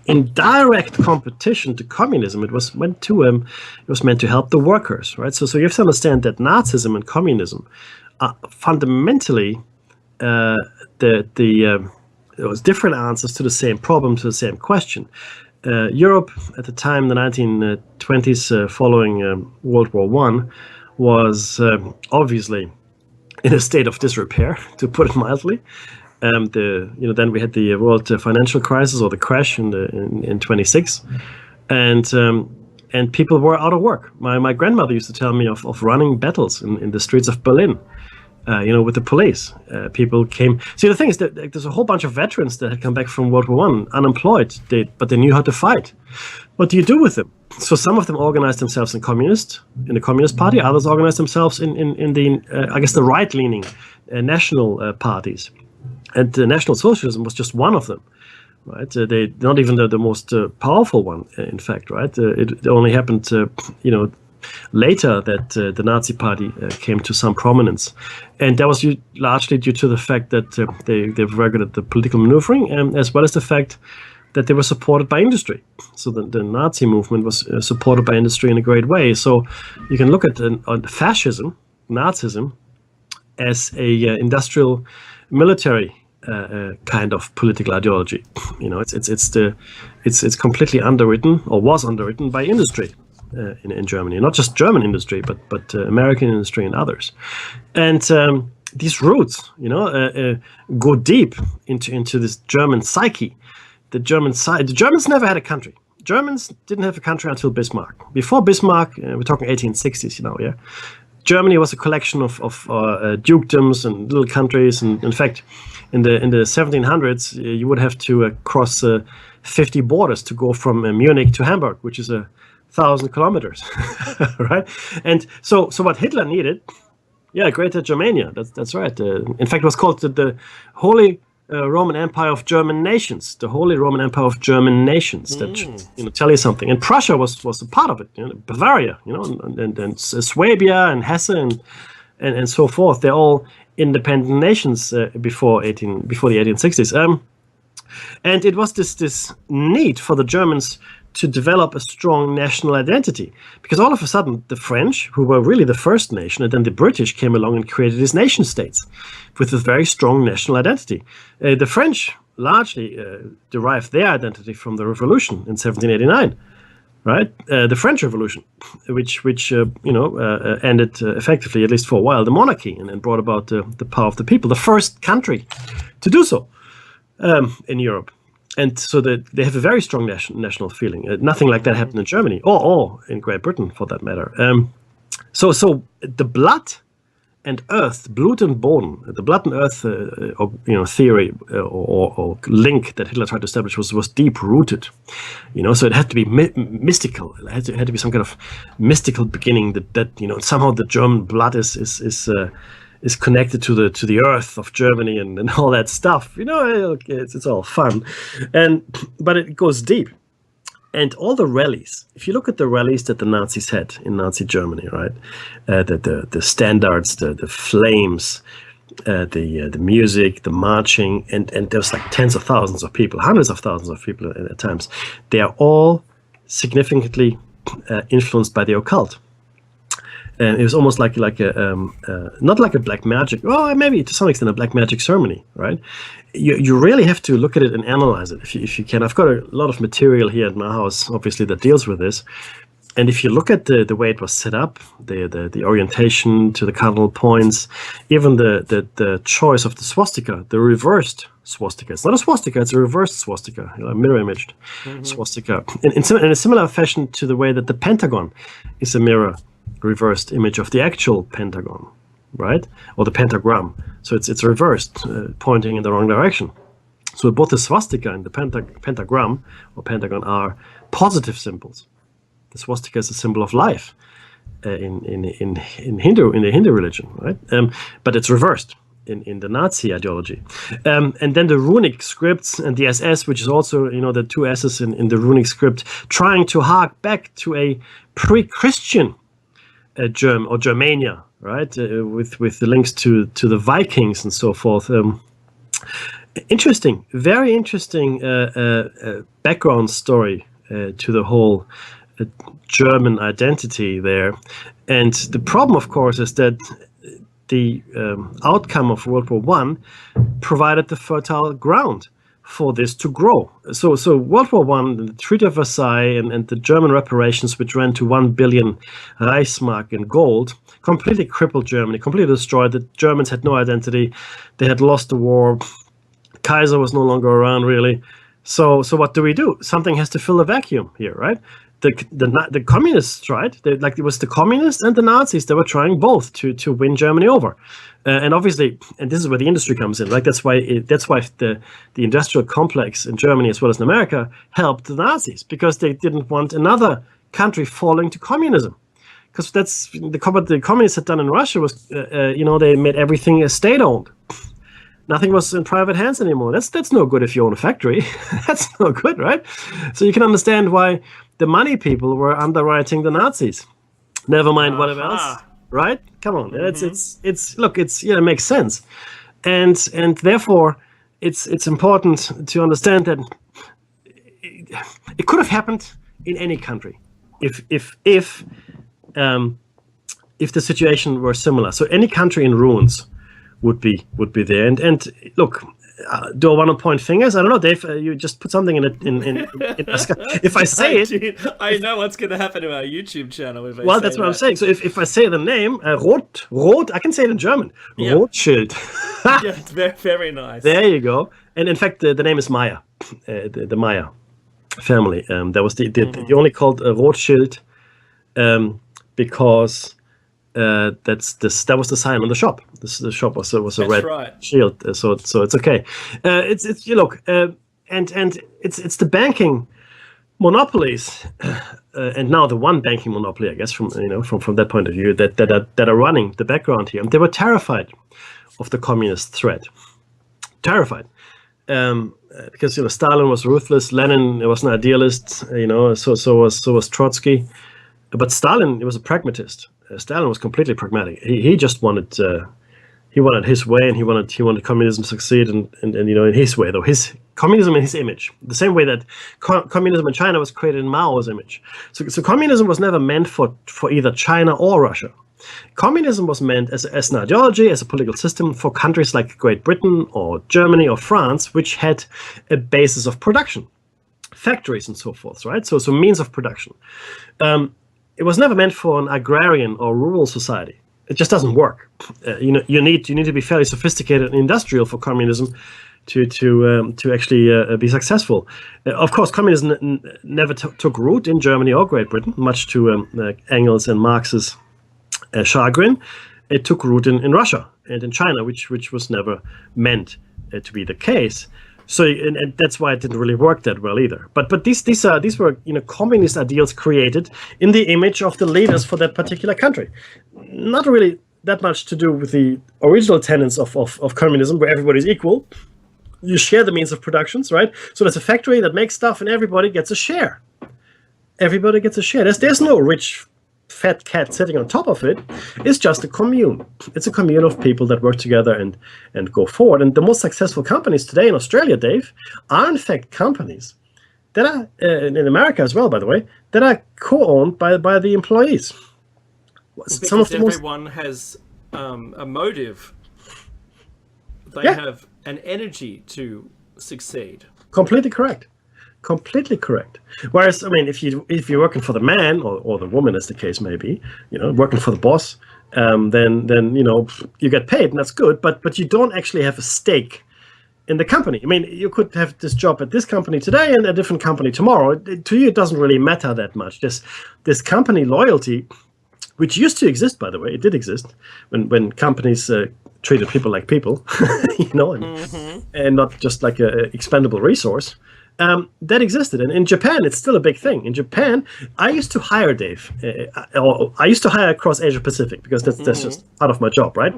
Speaker 2: in direct competition to communism, it was meant to help the workers, right? So you have to understand that Nazism and communism are fundamentally there was different answers to the same problem, to the same question. Europe at the time, the 1920s, following World War I, was obviously in a state of disrepair, to put it mildly. Then we had the world financial crisis, or the crash in 26, and people were out of work. My grandmother used to tell me of running battles in the streets of Berlin. With the police. People came. See, the thing is that there's a whole bunch of veterans that had come back from World War I, unemployed, but they knew how to fight. What do you do with them? So some of them organized themselves in the Communist Party. Others organized themselves in the right-leaning national parties. And National Socialism was just one of them, right? They not even the most powerful one, in fact, right? It only happened, later that the Nazi Party came to some prominence, and that was largely due to the fact that they were very good at the political maneuvering, as well as the fact that they were supported by industry. So the Nazi movement was supported by industry in a great way. So you can look at fascism, Nazism, as a industrial military kind of political ideology. It's completely underwritten, or was underwritten, by industry. In Germany, not just German industry, but American industry and others, and these roots, go deep into this German psyche. The Germans never had a country. Germans didn't have a country until Bismarck. Before Bismarck, we're talking 1860s, yeah. Germany was a collection of dukedoms and little countries, and in fact, in the 1700s, you would have to cross 50 borders to go from Munich to Hamburg, which is 1,000 kilometers, right? And so what Hitler needed, Greater Germania. That's right. In fact, it was called the Holy Roman Empire of German Nations. The Holy Roman Empire of German Nations. That should, tell you something. And Prussia was a part of it. Bavaria, and Swabia and Hesse and so forth. They're all independent nations before the 1860s. And it was this need for the Germans to develop a strong national identity, because all of a sudden the French, who were really the first nation, and then the British came along and created these nation states with a very strong national identity. The French largely derived their identity from the revolution in 1789, right? The French Revolution, which ended effectively, at least for a while, the monarchy, and brought about the power of the people, the first country to do so in Europe. And so they have a very strong national feeling. Nothing like that happened in Germany, or in Great Britain, for that matter. So the blood and earth, Blut und Boden, the blood and earth, theory or link that Hitler tried to establish was deep rooted. So it had to be mystical. It had to be some kind of mystical beginning that somehow the German blood is connected to the earth of Germany and all that stuff. It's all fun, but it goes deep. And all the rallies, if you look at the rallies that the Nazis had in Nazi Germany, right, the standards, the flames, the music, the marching, and there's like tens of thousands of people, hundreds of thousands of people at times. They are all significantly influenced by the occult. And it was almost like a not like a black magic, maybe to some extent a black magic ceremony, right? You really have to look at it and analyze it if you can. I've got a lot of material here at my house, obviously, that deals with this. And if you look at the way it was set up, the orientation to the cardinal points, even the choice of the swastika, the reversed swastika. It's not a swastika, it's a reversed swastika, a mirror-imaged swastika. In a similar fashion to the way that the Pentagon is a mirror reversed image of the actual pentagon, right? Or the pentagram. So it's reversed, pointing in the wrong direction. So both the swastika and the pentagram or pentagon are positive symbols. The swastika is a symbol of life in the Hindu religion, right? But it's reversed in the Nazi ideology. And then the runic scripts and the SS, which is also the two S's in the runic script, trying to hark back to a pre-Christian Germania, right? With the links to the Vikings and so forth. Interesting, very interesting background story to the whole German identity there. And the problem, of course, is that the outcome of World War I provided the fertile ground for this to grow. So World War I, the Treaty of Versailles, and the German reparations, which ran to 1 billion Reichsmark in gold, completely crippled Germany, completely destroyed. The Germans had no identity. They had lost the war. Kaiser was no longer around, really. So what do? Something has to fill the vacuum here, right? The communists tried. It was the communists and the Nazis. They were trying both to win Germany over, and obviously, and this is where the industry comes in. Right? That's why the industrial complex in Germany as well as in America helped the Nazis, because they didn't want another country falling to communism. Because that's the communists had done in Russia was, they made everything state-owned. Nothing was in private hands anymore. That's no good if you own a factory. That's no good, right? So you can understand why the money people were underwriting the Nazis. Never mind whatever else, right? Come on, it makes sense, and therefore it's important to understand that it could have happened in any country if the situation were similar. So any country in ruins would be there. And look, do I want to point fingers? I don't know, Dave. You just put something in if I say it,
Speaker 3: I know what's going to happen to our YouTube channel.
Speaker 2: Well, that's what I'm saying. So if I say the name Roth, I can say it in German. Yeah. Rothschild.
Speaker 3: Yeah, it's very, very nice.
Speaker 2: There you go. And in fact, the name is Meyer, the Meyer family. That was the only called Rothschild because. That was the sign on the shop. The shop was a red shield, so it's okay. It's you look, and it's the banking monopolies, and now the one banking monopoly, I guess, from that point of view, that are running the background here. And they were terrified of the communist threat, terrified, because Stalin was ruthless, Lenin was an idealist, so was Trotsky, but Stalin was a pragmatist. Stalin was completely pragmatic. He just wanted his way, and he wanted communism to succeed, and in his way, though, his communism in his image, the same way that communism in China was created in Mao's image. So communism was never meant for either China or Russia. Communism was meant as an ideology, as a political system for countries like Great Britain or Germany or France, which had a basis of production, factories and so forth, right? So means of production. It was never meant for an agrarian or rural society. It just doesn't work. You need to be fairly sophisticated and industrial for communism to actually be successful. Of course, communism never took root in Germany or Great Britain, much to Engels and Marx's chagrin. It took root in Russia and in China, which was never meant to be the case. So, and that's why it didn't really work that well either. But these were communist ideals created in the image of the leaders for that particular country. Not really that much to do with the original tenets of communism, where everybody's equal. You share the means of productions, right? So there's a factory that makes stuff, and everybody gets a share. Everybody gets a share. There's no rich fat cat sitting on top of it. It's just a commune. It's a commune of people that work together and go forward. And the most successful companies today in Australia, Dave, are in fact companies that are, in America as well, by the way, that are co-owned by the employees.
Speaker 3: Because everyone has a motive. They have an energy to succeed.
Speaker 2: Completely correct. Completely correct. Whereas, I mean, if you're working for the man or the woman, as the case may be, working for the boss, then you get paid, and that's good. But you don't actually have a stake in the company. I mean, you could have this job at this company today and a different company tomorrow. To you, it doesn't really matter that much. This company loyalty, which used to exist, by the way, it did exist when companies treated people like people, and not just like an expendable resource. That existed, and in Japan, it's still a big thing. In Japan, I used to hire Dave. I used to hire across Asia Pacific because that's just part of my job, right?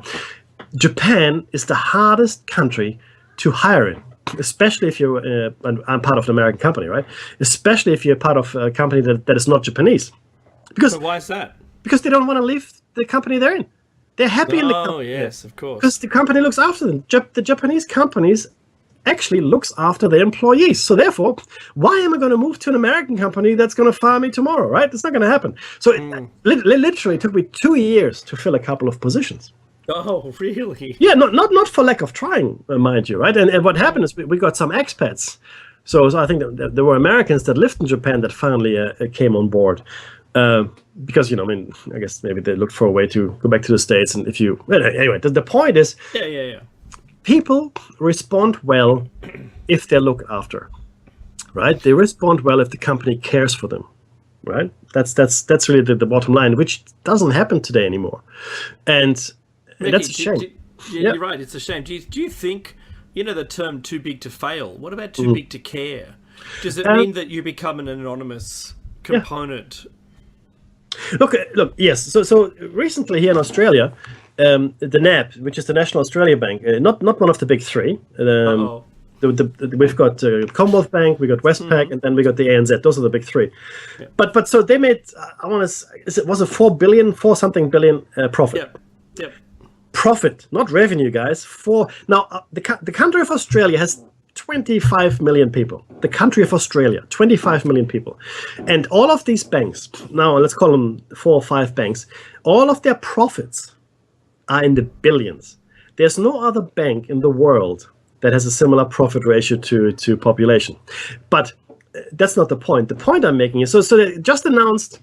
Speaker 2: Japan is the hardest country to hire in, especially if you're. I'm part of an American company, right? Especially if you're part of a company that is not Japanese. Because
Speaker 3: so why is that?
Speaker 2: Because they don't want to leave the company they're in. They're happy in the company.
Speaker 3: Oh yes, of course.
Speaker 2: Because the company looks after them. The Japanese companies actually looks after their employees. So therefore, why am I going to move to an American company that's going to fire me tomorrow, right? It's not going to happen. So it literally took me 2 years to fill a couple of positions.
Speaker 3: Oh, really?
Speaker 2: Yeah, not for lack of trying, mind you, right? And what happened is we got some expats. So I think that there were Americans that lived in Japan that finally came on board. Because, I guess maybe they looked for a way to go back to the States. And anyway, the point is,
Speaker 3: Yeah.
Speaker 2: people respond well if they're looked after, right? They respond well if the company cares for them, right? That's really the bottom line, which doesn't happen today anymore. And
Speaker 3: Mickey,
Speaker 2: that's a shame.
Speaker 3: You're right. It's a shame. Do you think, the term too big to fail? What about too big to care? Does it mean that you become an anonymous component?
Speaker 2: Look. Yes. So recently here in Australia, the NAB, which is the National Australia Bank, not one of the big three. We've got Commonwealth Bank, we got Westpac, and then we got the ANZ. Those are the big three. Yeah. But so they made, was it 4 billion profit?
Speaker 3: Yep.
Speaker 2: Profit, not revenue, guys. The country of Australia has 25 million people. The country of Australia, 25 million people. And all of these banks, now let's call them 4 or 5 banks, all of their profits are in the billions. There's no other bank in the world that has a similar profit ratio to population. But that's not the point. The point I'm making is, so they just announced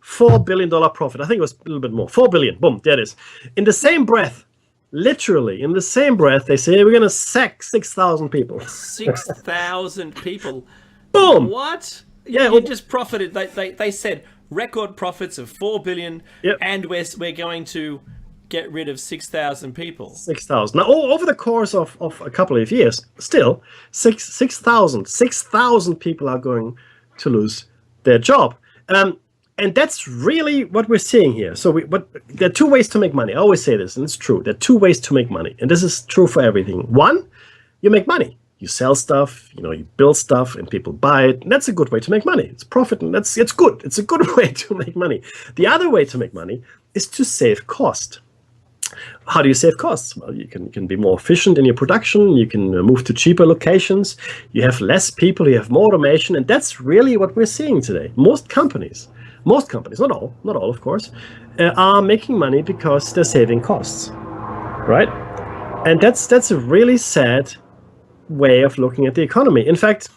Speaker 2: $4 billion profit. I think it was a little bit more. 4 billion. Boom, there it is. In the same breath, literally, in the same breath, they say, we're going to sack 6,000 people.
Speaker 3: 6,000 people.
Speaker 2: Boom.
Speaker 3: What?
Speaker 2: Yeah.
Speaker 3: You just profited. They said record profits of 4 billion, and we're going to get rid of 6,000 people. 6,000.
Speaker 2: Now, over the course of a couple of years, still, 6,000 people are going to lose their job. And that's really what we're seeing here. So there are 2 ways to make money. I always say this, and it's true. There are 2 ways to make money. And this is true for everything. One, you make money. You sell stuff, you build stuff, and people buy it. And that's a good way to make money. It's profit, and it's good. It's a good way to make money. The other way to make money is to save cost. How do you save costs? Well, you can be more efficient in your production. You can move to cheaper locations. You have less people. You have more automation. And that's really what we're seeing today. Most companies, not all, of course, are making money because they're saving costs, right? And that's a really sad way of looking at the economy. In fact,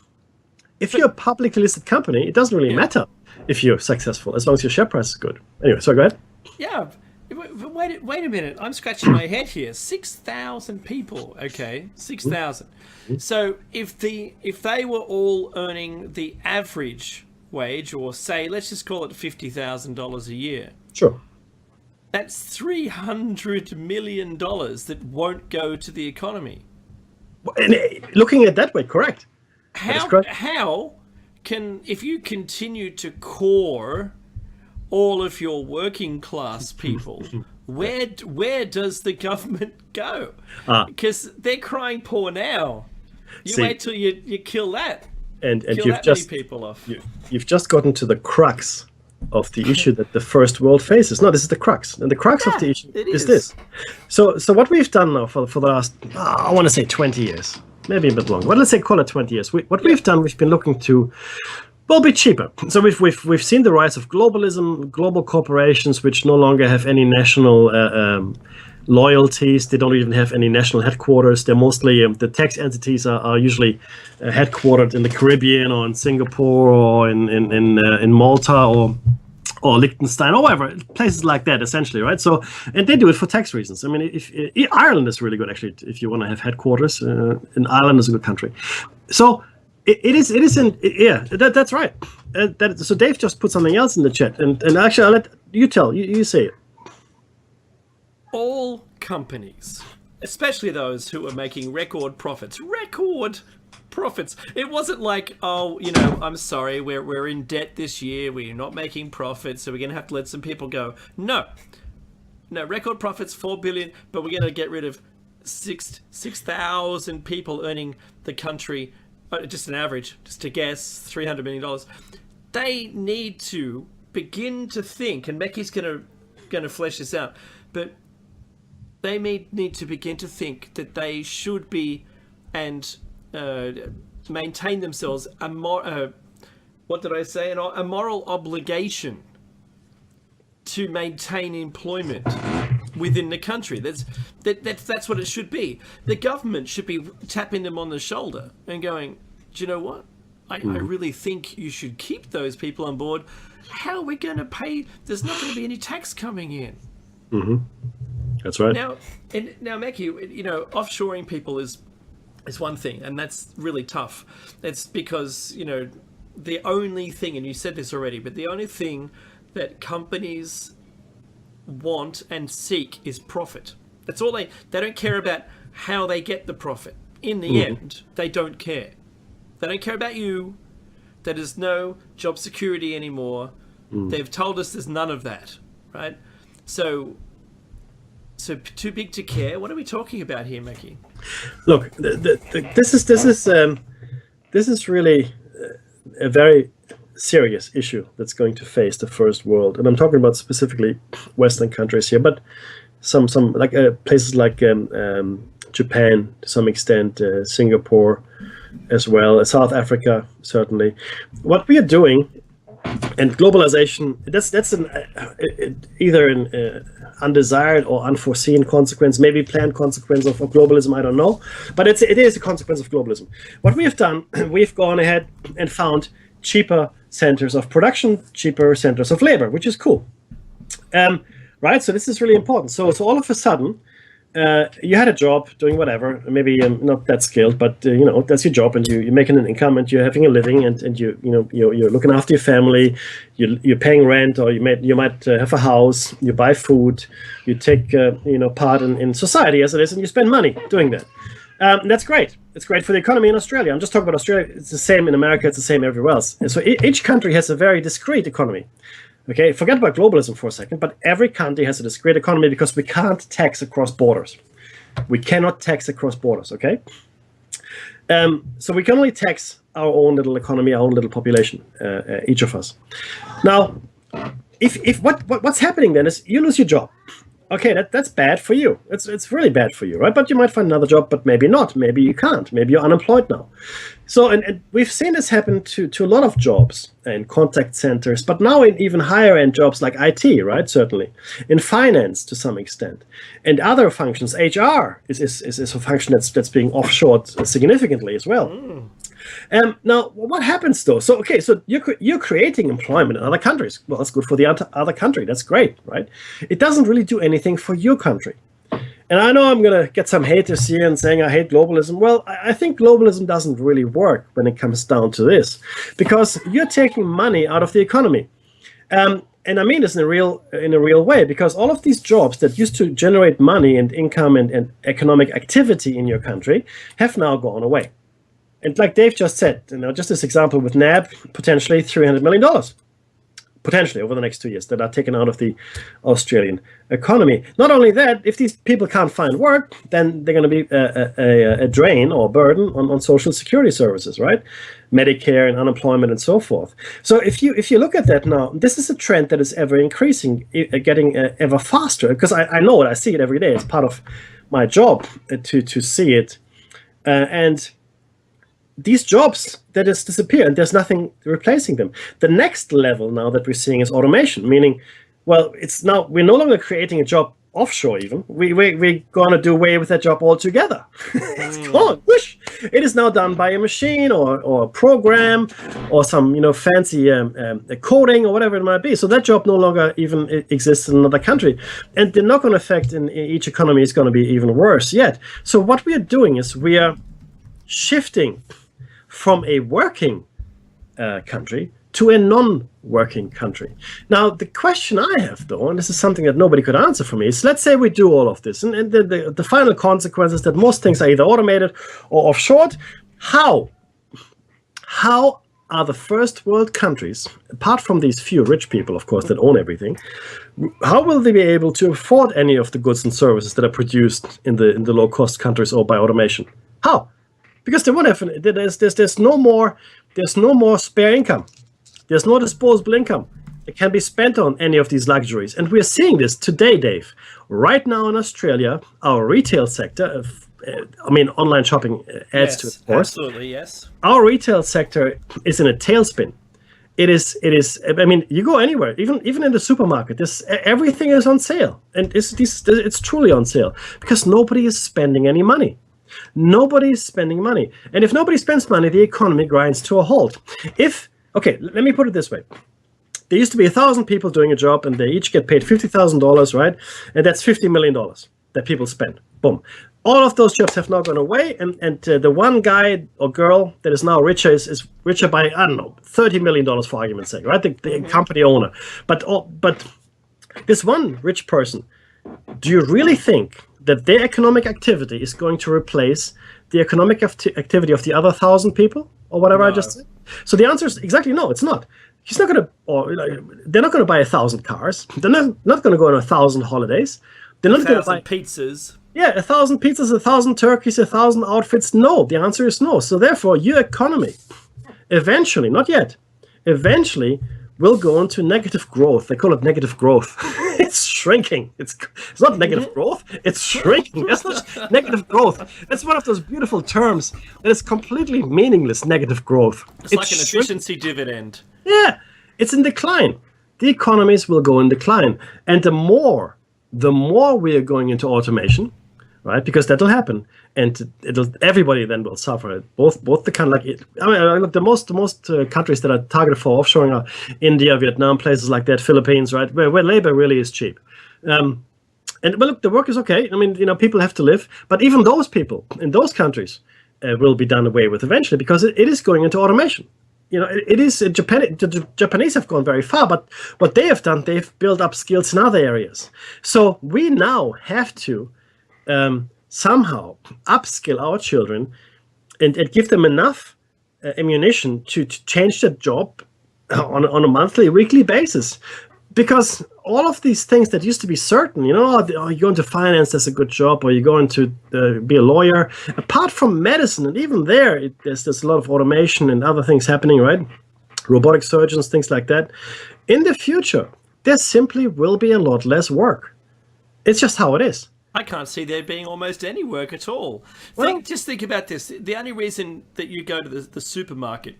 Speaker 2: if you're a publicly listed company, it doesn't really matter if you're successful, as long as your share price is good. Anyway, so go ahead.
Speaker 3: Yeah. Wait a minute. I'm scratching my head here. 6,000 people. Okay, 6,000. So if they were all earning the average wage, or say, let's just call it $50,000 a year.
Speaker 2: Sure.
Speaker 3: That's $300 million that won't go to the economy.
Speaker 2: And looking at it that way, correct.
Speaker 3: How can, if you continue to core all of your working class people, where does the government go? Because they're crying poor now. Wait till you kill that.
Speaker 2: And
Speaker 3: kill
Speaker 2: you've
Speaker 3: that
Speaker 2: just
Speaker 3: many people off.
Speaker 2: You've just gotten to the crux of the issue that the first world faces. No, this is the crux, and the crux of the issue is this. So what we've done now for the last, I want to say 20 years, maybe a bit longer. But let's say call it 20 years. We've done, we've been looking to, be cheaper. So we've seen the rise of globalism, global corporations which no longer have any national loyalties. They don't even have any national headquarters. They're mostly the tax entities are usually headquartered in the Caribbean or in Singapore or in Malta or Liechtenstein or whatever, places like that, essentially, right? So, and they do it for tax reasons. I mean, if Ireland is really good, actually, if you want to have headquarters. And Ireland is a good country. So that's right. So Dave just put something else in the chat, and actually I'll let you say it.
Speaker 3: All companies, especially those who are making record profits. It wasn't like, I'm sorry, we're in debt this year, we're not making profits, so we're going to have to let some people go. No, record profits, 4 billion, but we're going to get rid of 6,000 people earning the country, just an average, just to guess, $300 million. They need to begin to think, and Mecky's going to flesh this out, but they may need to begin to think that they should be, and maintain themselves a moral obligation to maintain employment within the country. That's what it should be. The government should be tapping them on the shoulder and going, do you know what? I really think you should keep those people on board. How are we going to pay? There's not going to be any tax coming in.
Speaker 2: Mm-hmm. That's right.
Speaker 3: Now, Mackie, offshoring people is one thing, and that's really tough. It's because, the only thing, and you said this already, but the only thing that companies want and seek is profit. That's all they don't care about how they get the profit. In the end, they don't care. They don't care about you. There is no job security anymore. They've told us there's none of that, right? So too big to care. What are we talking about here, Mackie?
Speaker 2: Look, this is really a very serious issue that's going to face the first world, and I'm talking about specifically Western countries here, but some like places like Japan to some extent, Singapore as well, South Africa certainly. What we are doing, and globalization, that's either an undesired or unforeseen consequence, maybe planned consequence of globalism, I don't know, but it is a consequence of globalism. What we have done, we've gone ahead and found cheaper centers of production, cheaper centers of labor, which is cool, right? So this is really important. So all of a sudden, you had a job doing whatever, maybe not that skilled, but that's your job, and you're making an income, and you're having a living, and you're looking after your family, you're paying rent, or you might have a house, you buy food, you take part in society as it is, and you spend money doing that. That's great. It's great for the economy in Australia. I'm just talking about Australia. It's the same in America. It's the same everywhere else. And so each country has a very discrete economy. Okay, forget about globalism for a second, but every country has a discrete economy because we can't tax across borders. We cannot tax across borders, okay? So we can only tax our own little economy, our own little population, each of us. Now, if what's happening then is you lose your job. Okay, that's bad for you. It's really bad for you, right? But you might find another job, but maybe not. Maybe you can't. Maybe you're unemployed now. So, and we've seen this happen to a lot of jobs in contact centers, but now in even higher end jobs like IT, right? Certainly. In finance to some extent. And other functions, HR is a function that's being offshored significantly as well. Now, what happens though? So, okay, so you're creating employment in other countries. Well, that's good for the other country. That's great, right? It doesn't really do anything for your country. And I know I'm going to get some haters here and saying I hate globalism. Well, I think globalism doesn't really work when it comes down to this, because you're taking money out of the economy. And I mean this in a real way, because all of these jobs that used to generate money and income and economic activity in your country have now gone away. And like Dave just said, just this example with NAB, potentially $300 million, potentially over the next 2 years, that are taken out of the Australian economy. Not only that, if these people can't find work, then they're going to be a drain or burden on social security services, right? Medicare and unemployment and so forth. So if you look at that now, this is a trend that is ever increasing, getting ever faster, because I know it, I see it every day. It's part of my job to see it. And these jobs, that just disappear, and there's nothing replacing them. The next level now that we're seeing is automation, meaning, well, we're no longer creating a job offshore even. We're going to do away with that job altogether. It's gone. Whoosh. It is now done by a machine or a program or some fancy coding or whatever it might be. So that job no longer even exists in another country. And the knock-on effect in each economy is going to be even worse yet. So what we are doing is we are shifting from a working country to a non-working country. Now, the question I have, though, and this is something that nobody could answer for me, is let's say we do all of this, and the final consequence is that most things are either automated or offshored. How are the first world countries, apart from these few rich people, of course, that own everything, how will they be able to afford any of the goods and services that are produced in the low-cost countries or by automation? How? Because they won't have. There's no more spare income. There's no disposable income that can be spent on any of these luxuries. And we're seeing this today, Dave. Right now in Australia, our retail sector, I mean, online shopping adds to it, of course.
Speaker 3: Absolutely, yes.
Speaker 2: Our retail sector is in a tailspin. It is. I mean, you go anywhere, even in the supermarket. Everything is on sale, and it's truly on sale because nobody is spending any money. Nobody is spending money, and if nobody spends money, the economy grinds to a halt. Let me put it this way: there used to be 1,000 people doing a job, and they each get paid $50,000, right? And that's $50 million that people spend. Boom. All of those jobs have now gone away, and the one guy or girl that is now richer is richer by, I don't know, $30 million for argument's sake, right? The company owner. But this one rich person, do you really think that their economic activity is going to replace the economic activity of the other 1,000 people or whatever I just said? So the answer is exactly no, it's not. He's not going to, or they're not going to buy 1,000 cars. They're not going to go on 1,000 holidays. They're not going to buy
Speaker 3: pizzas.
Speaker 2: Yeah, 1,000 pizzas, 1,000 turkeys, 1,000 outfits. No, the answer is no. So therefore, your economy eventually, not yet, eventually will go into negative growth. They call it negative growth. It's shrinking. It's not negative growth. It's shrinking. That's not negative growth. That's one of those beautiful terms that is completely meaningless. Negative growth.
Speaker 3: It's like an efficiency dividend.
Speaker 2: Yeah, it's in decline. The economies will go in decline, and the more we are going into automation, right? Because that'll happen, and everybody then will suffer. Both the kind of the most countries that are targeted for offshoring are India, Vietnam, places like that, Philippines, right? Where labor really is cheap. And look, the work is okay. I mean, people have to live, but even those people in those countries will be done away with eventually because it is going into automation. It is Japan. The Japanese have gone very far, but what they have done, they've built up skills in other areas. So we now have to somehow upskill our children and give them enough ammunition to change their job on a monthly, weekly basis. Because all of these things that used to be certain, you're going to finance, that's a good job, or you're going to be a lawyer. Apart from medicine, and even there's a lot of automation and other things happening, right? Robotic surgeons, things like that. In the future, there simply will be a lot less work. It's just how it is.
Speaker 3: I can't see there being almost any work at all. Just think about this. The only reason that you go to the supermarket,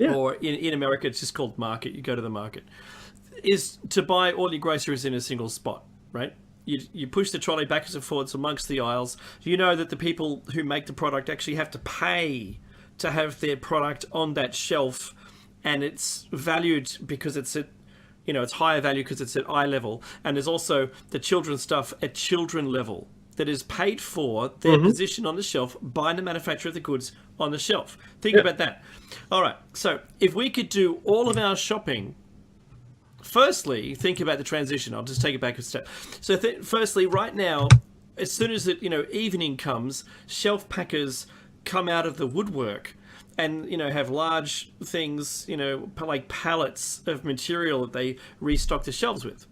Speaker 3: or in America it's just called market, you go to the market, is to buy all your groceries in a single spot, right? You push the trolley backwards and forwards amongst the aisles. You know that the people who make the product actually have to pay to have their product on that shelf, and it's valued because it's at, it's higher value because it's at eye level, and there's also the children's stuff at children level that is paid for their position on the shelf by the manufacturer of the goods on the shelf. Think about that. All right, so if we could do all of our shopping. Firstly, think about the transition. I'll just take it back a step. So, firstly, right now, as soon as evening comes, shelf packers come out of the woodwork, and have large things, like pallets of material that they restock the shelves with.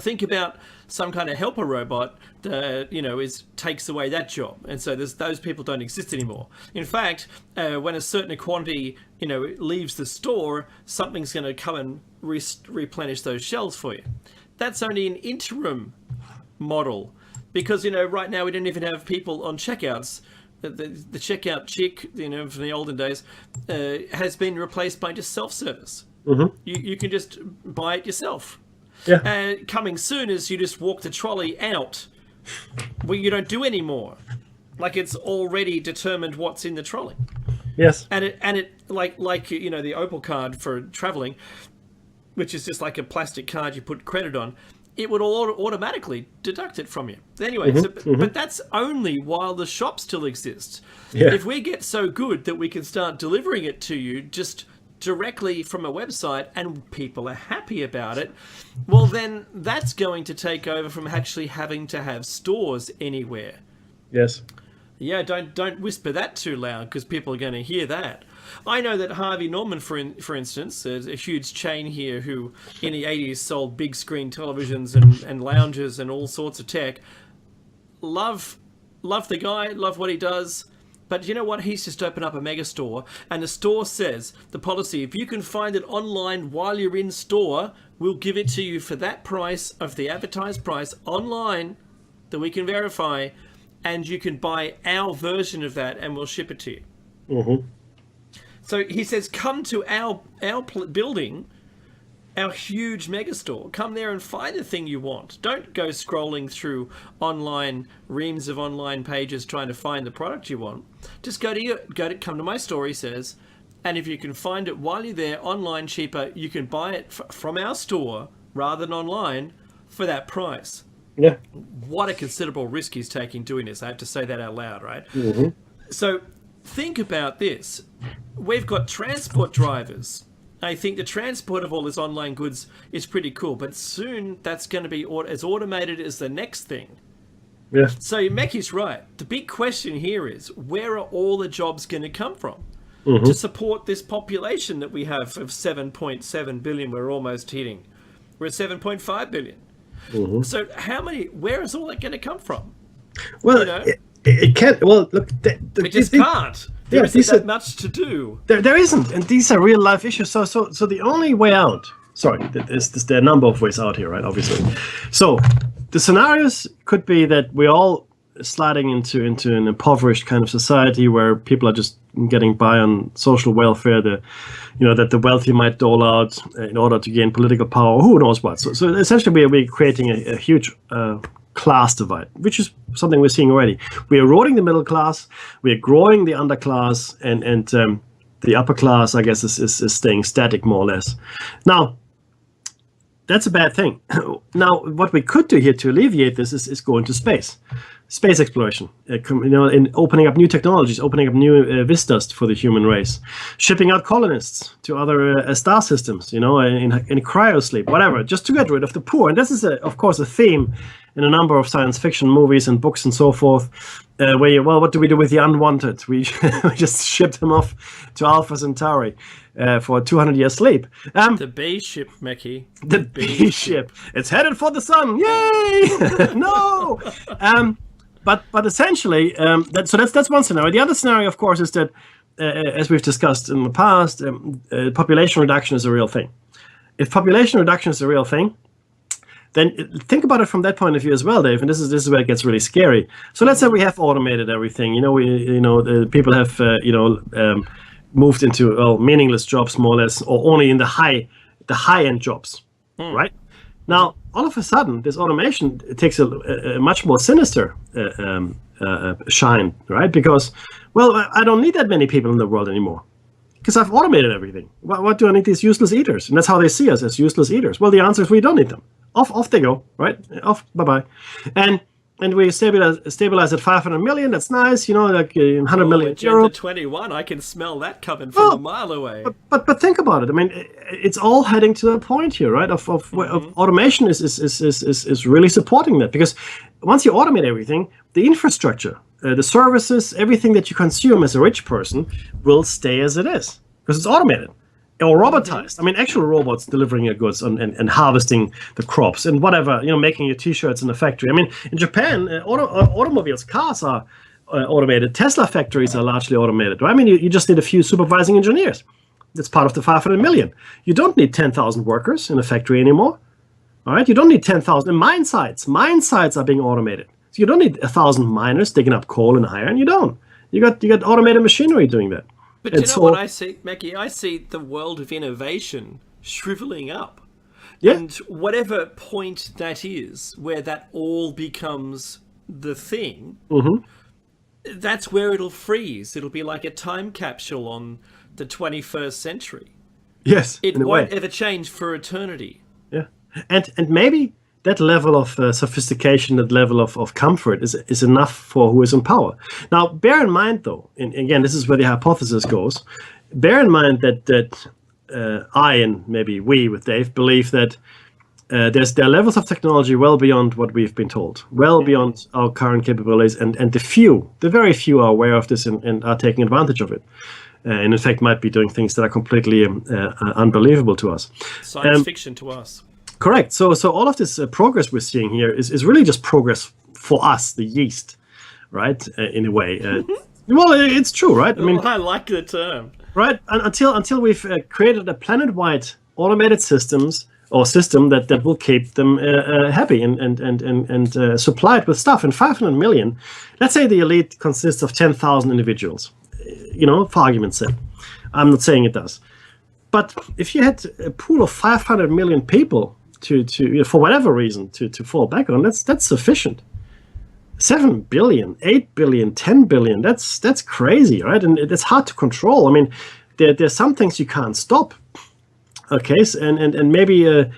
Speaker 3: Think about some kind of helper robot that takes away that job, and so those people don't exist anymore. In fact, when a certain quantity leaves the store, something's going to come and replenish those shelves for you. That's only an interim model, because right now we don't even have people on checkouts. The checkout chick, from the olden days, has been replaced by just self-service. You can just buy it yourself. Yeah. Coming soon is you just walk the trolley out, where you don't do any more. Like it's already determined what's in the trolley.
Speaker 2: Yes.
Speaker 3: And it like the Opal card for traveling, which is just like a plastic card you put credit on. It would automatically deduct it from you. Anyway, but that's only while the shop still exists. Yeah. If we get so good that we can start delivering it to you just directly from a website and people are happy about it, well then that's going to take over from actually having to have stores anywhere.
Speaker 2: Yes.
Speaker 3: Yeah, don't whisper that too loud because people are going to hear that. I know that Harvey Norman, for instance, is a huge chain here who in the 80s sold big screen televisions and lounges and all sorts of tech. Love the guy, love what he does. But you know what? He's just opened up a mega store, and the store says, the policy, if you can find it online while you're in store, we'll give it to you for that price of the advertised price online that we can verify. and you can buy our version of that, and we'll ship it to you.
Speaker 2: Mm-hmm.
Speaker 3: So he says, come to our building, our huge megastore. Come there and find the thing you want. Don't go scrolling through reams of online pages trying to find the product you want. Just come to my store, he says, and if you can find it while you're there online cheaper, you can buy it from our store rather than online for that price.
Speaker 2: Yeah.
Speaker 3: What a considerable risk he's taking doing this. I have to say that out loud, right?
Speaker 2: Mm-hmm.
Speaker 3: So think about this. We've got transport drivers. I think the transport of all this online goods is pretty cool, but soon that's going to be as automated as the next thing.
Speaker 2: Yeah.
Speaker 3: So Meki's right. The big question here is, where are all the jobs going to come from
Speaker 2: Mm-hmm.
Speaker 3: to support this population that we have of 7.7 billion we're almost hitting? We're at 7.5 billion.
Speaker 2: Mm-hmm.
Speaker 3: So where is all that going to come from?
Speaker 2: Well,
Speaker 3: You know?
Speaker 2: it can't. Well, look,
Speaker 3: It just can't. There isn't that much to do.
Speaker 2: There isn't, and these are real life issues. So the only way out. Sorry, there are a number of ways out here, right? Obviously. So the scenarios could be that we're all sliding into an impoverished kind of society where people are just getting by on social welfare. That the wealthy might dole out in order to gain political power. Who knows what? So essentially, we're creating a huge class divide, which is something we're seeing already. We're eroding the middle class, we're growing the underclass, and the upper class, I guess, is staying static more or less. Now, that's a bad thing. Now, what we could do here to alleviate this is go into space exploration, in opening up new technologies, opening up new vistas for the human race, shipping out colonists to other star systems, in cryosleep, whatever, just to get rid of the poor. And this is, of course, a theme in a number of science fiction movies and books and so forth, what do we do with the unwanted? We just shipped them off to Alpha Centauri for a 200-year sleep.
Speaker 3: The B ship, Meki.
Speaker 2: The B ship. It's headed for the sun. Yay! No! But essentially, that's one scenario. The other scenario, of course, is that, as we've discussed in the past, population reduction is a real thing. If population reduction is a real thing, then think about it from that point of view as well, Dave. And this is where it gets really scary. So let's say we have automated everything. People have moved into meaningless jobs more or less, or only in the high end jobs, right? Now, all of a sudden, this automation takes a much more sinister shine, right? Because, I don't need that many people in the world anymore because I've automated everything. What do I need these useless eaters? And that's how they see us, as useless eaters. Well, the answer is we don't need them. Off they go, right? Off, bye-bye. And we stabilize at 500 million. That's nice, 100 million euro.
Speaker 3: 21, I can smell that coming from a mile away.
Speaker 2: But think about it. I mean, it's all heading to the point here, right? Of automation is really supporting that, because once you automate everything, the infrastructure, the services, everything that you consume as a rich person will stay as it is because it's automated. Or robotized. I mean, actual robots delivering your goods and harvesting the crops and whatever, making your T-shirts in the factory. I mean, in Japan, automobiles, cars are automated. Tesla factories are largely automated. Right? I mean, you just need a few supervising engineers. That's part of the 500 million. You don't need 10,000 workers in a factory anymore. All right, you don't need 10,000 mine sites. Mine sites are being automated. So you don't need 1,000 miners digging up coal and iron. You don't. You got automated machinery doing that.
Speaker 3: But you know what I see, Meki? I see the world of innovation shriveling up. Yeah. And whatever point that is, where that all becomes the thing, that's where it'll freeze. It'll be like a time capsule on the 21st century.
Speaker 2: Yes,
Speaker 3: it won't ever change for eternity.
Speaker 2: Yeah, and maybe that level of sophistication, that level of comfort is enough for who is in power. Now, bear in mind, though, and again, this is where the hypothesis goes, bear in mind that I, and maybe we with Dave, believe that there are levels of technology well beyond what we've been told, well beyond our current capabilities, and the very few are aware of this and are taking advantage of it. And in fact, might be doing things that are completely unbelievable to us.
Speaker 3: Science fiction to us.
Speaker 2: Correct. So all of this progress we're seeing here is really just progress for us, the yeast, right? In a way. Well, it's true, right? I mean,
Speaker 3: I like the term.
Speaker 2: Right. Until we've created a planet-wide automated systems or system that will keep them happy and supplied with stuff. And 500 million, let's say the elite consists of 10,000 individuals, for argument's sake. I'm not saying it does. But if you had a pool of 500 million people to for whatever reason to fall back on, that's sufficient. 7 billion, 8 billion, 10 billion, that's crazy, right? And it's hard to control. I mean, there's some things you can't stop. Okay, and maybe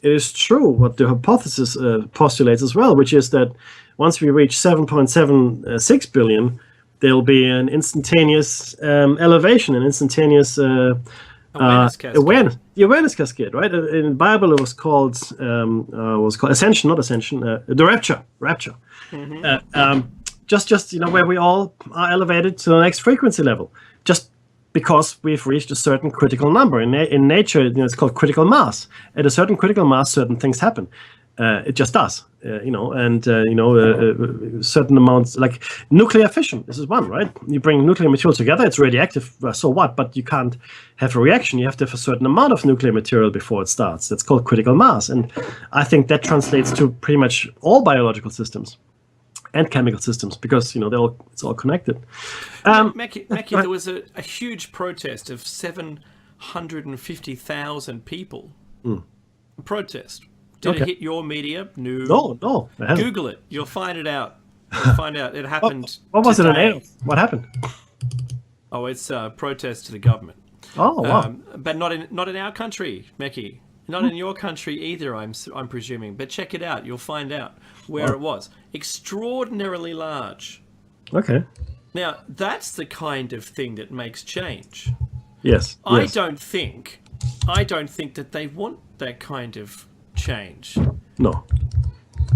Speaker 2: it is true what the hypothesis postulates as well, which is that once we reach 7.76 billion, there'll be an instantaneous elevation, an instantaneous awareness cascade, right? In the Bible, it was called ascension, not ascension, the rapture. Mm-hmm. Just where we all are elevated to the next frequency level, just because we've reached a certain critical number. In nature, it's called critical mass. At a certain critical mass, certain things happen. It just does, certain amounts, like nuclear fission. This is one, right? You bring nuclear material together, it's radioactive, so what? But you can't have a reaction. You have to have a certain amount of nuclear material before it starts. That's called critical mass. And I think that translates to pretty much all biological systems and chemical systems, because it's all connected.
Speaker 3: Mackie, there was a huge protest of 750,000 people. Protest. Did it hit your media? No. Google it. You'll find it out. It happened.
Speaker 2: What was today. It? What happened?
Speaker 3: Oh, it's a protest to the government.
Speaker 2: Oh, wow.
Speaker 3: But not in our country, Mackie. Not in your country either, I'm presuming. But check it out. You'll find out where it was. Extraordinarily large.
Speaker 2: Okay.
Speaker 3: Now, that's the kind of thing that makes change.
Speaker 2: Yes.
Speaker 3: I don't think that they want that kind of change.
Speaker 2: No.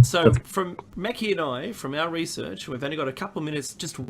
Speaker 3: So from Mackie and I, from our research, we've only got a couple of minutes, just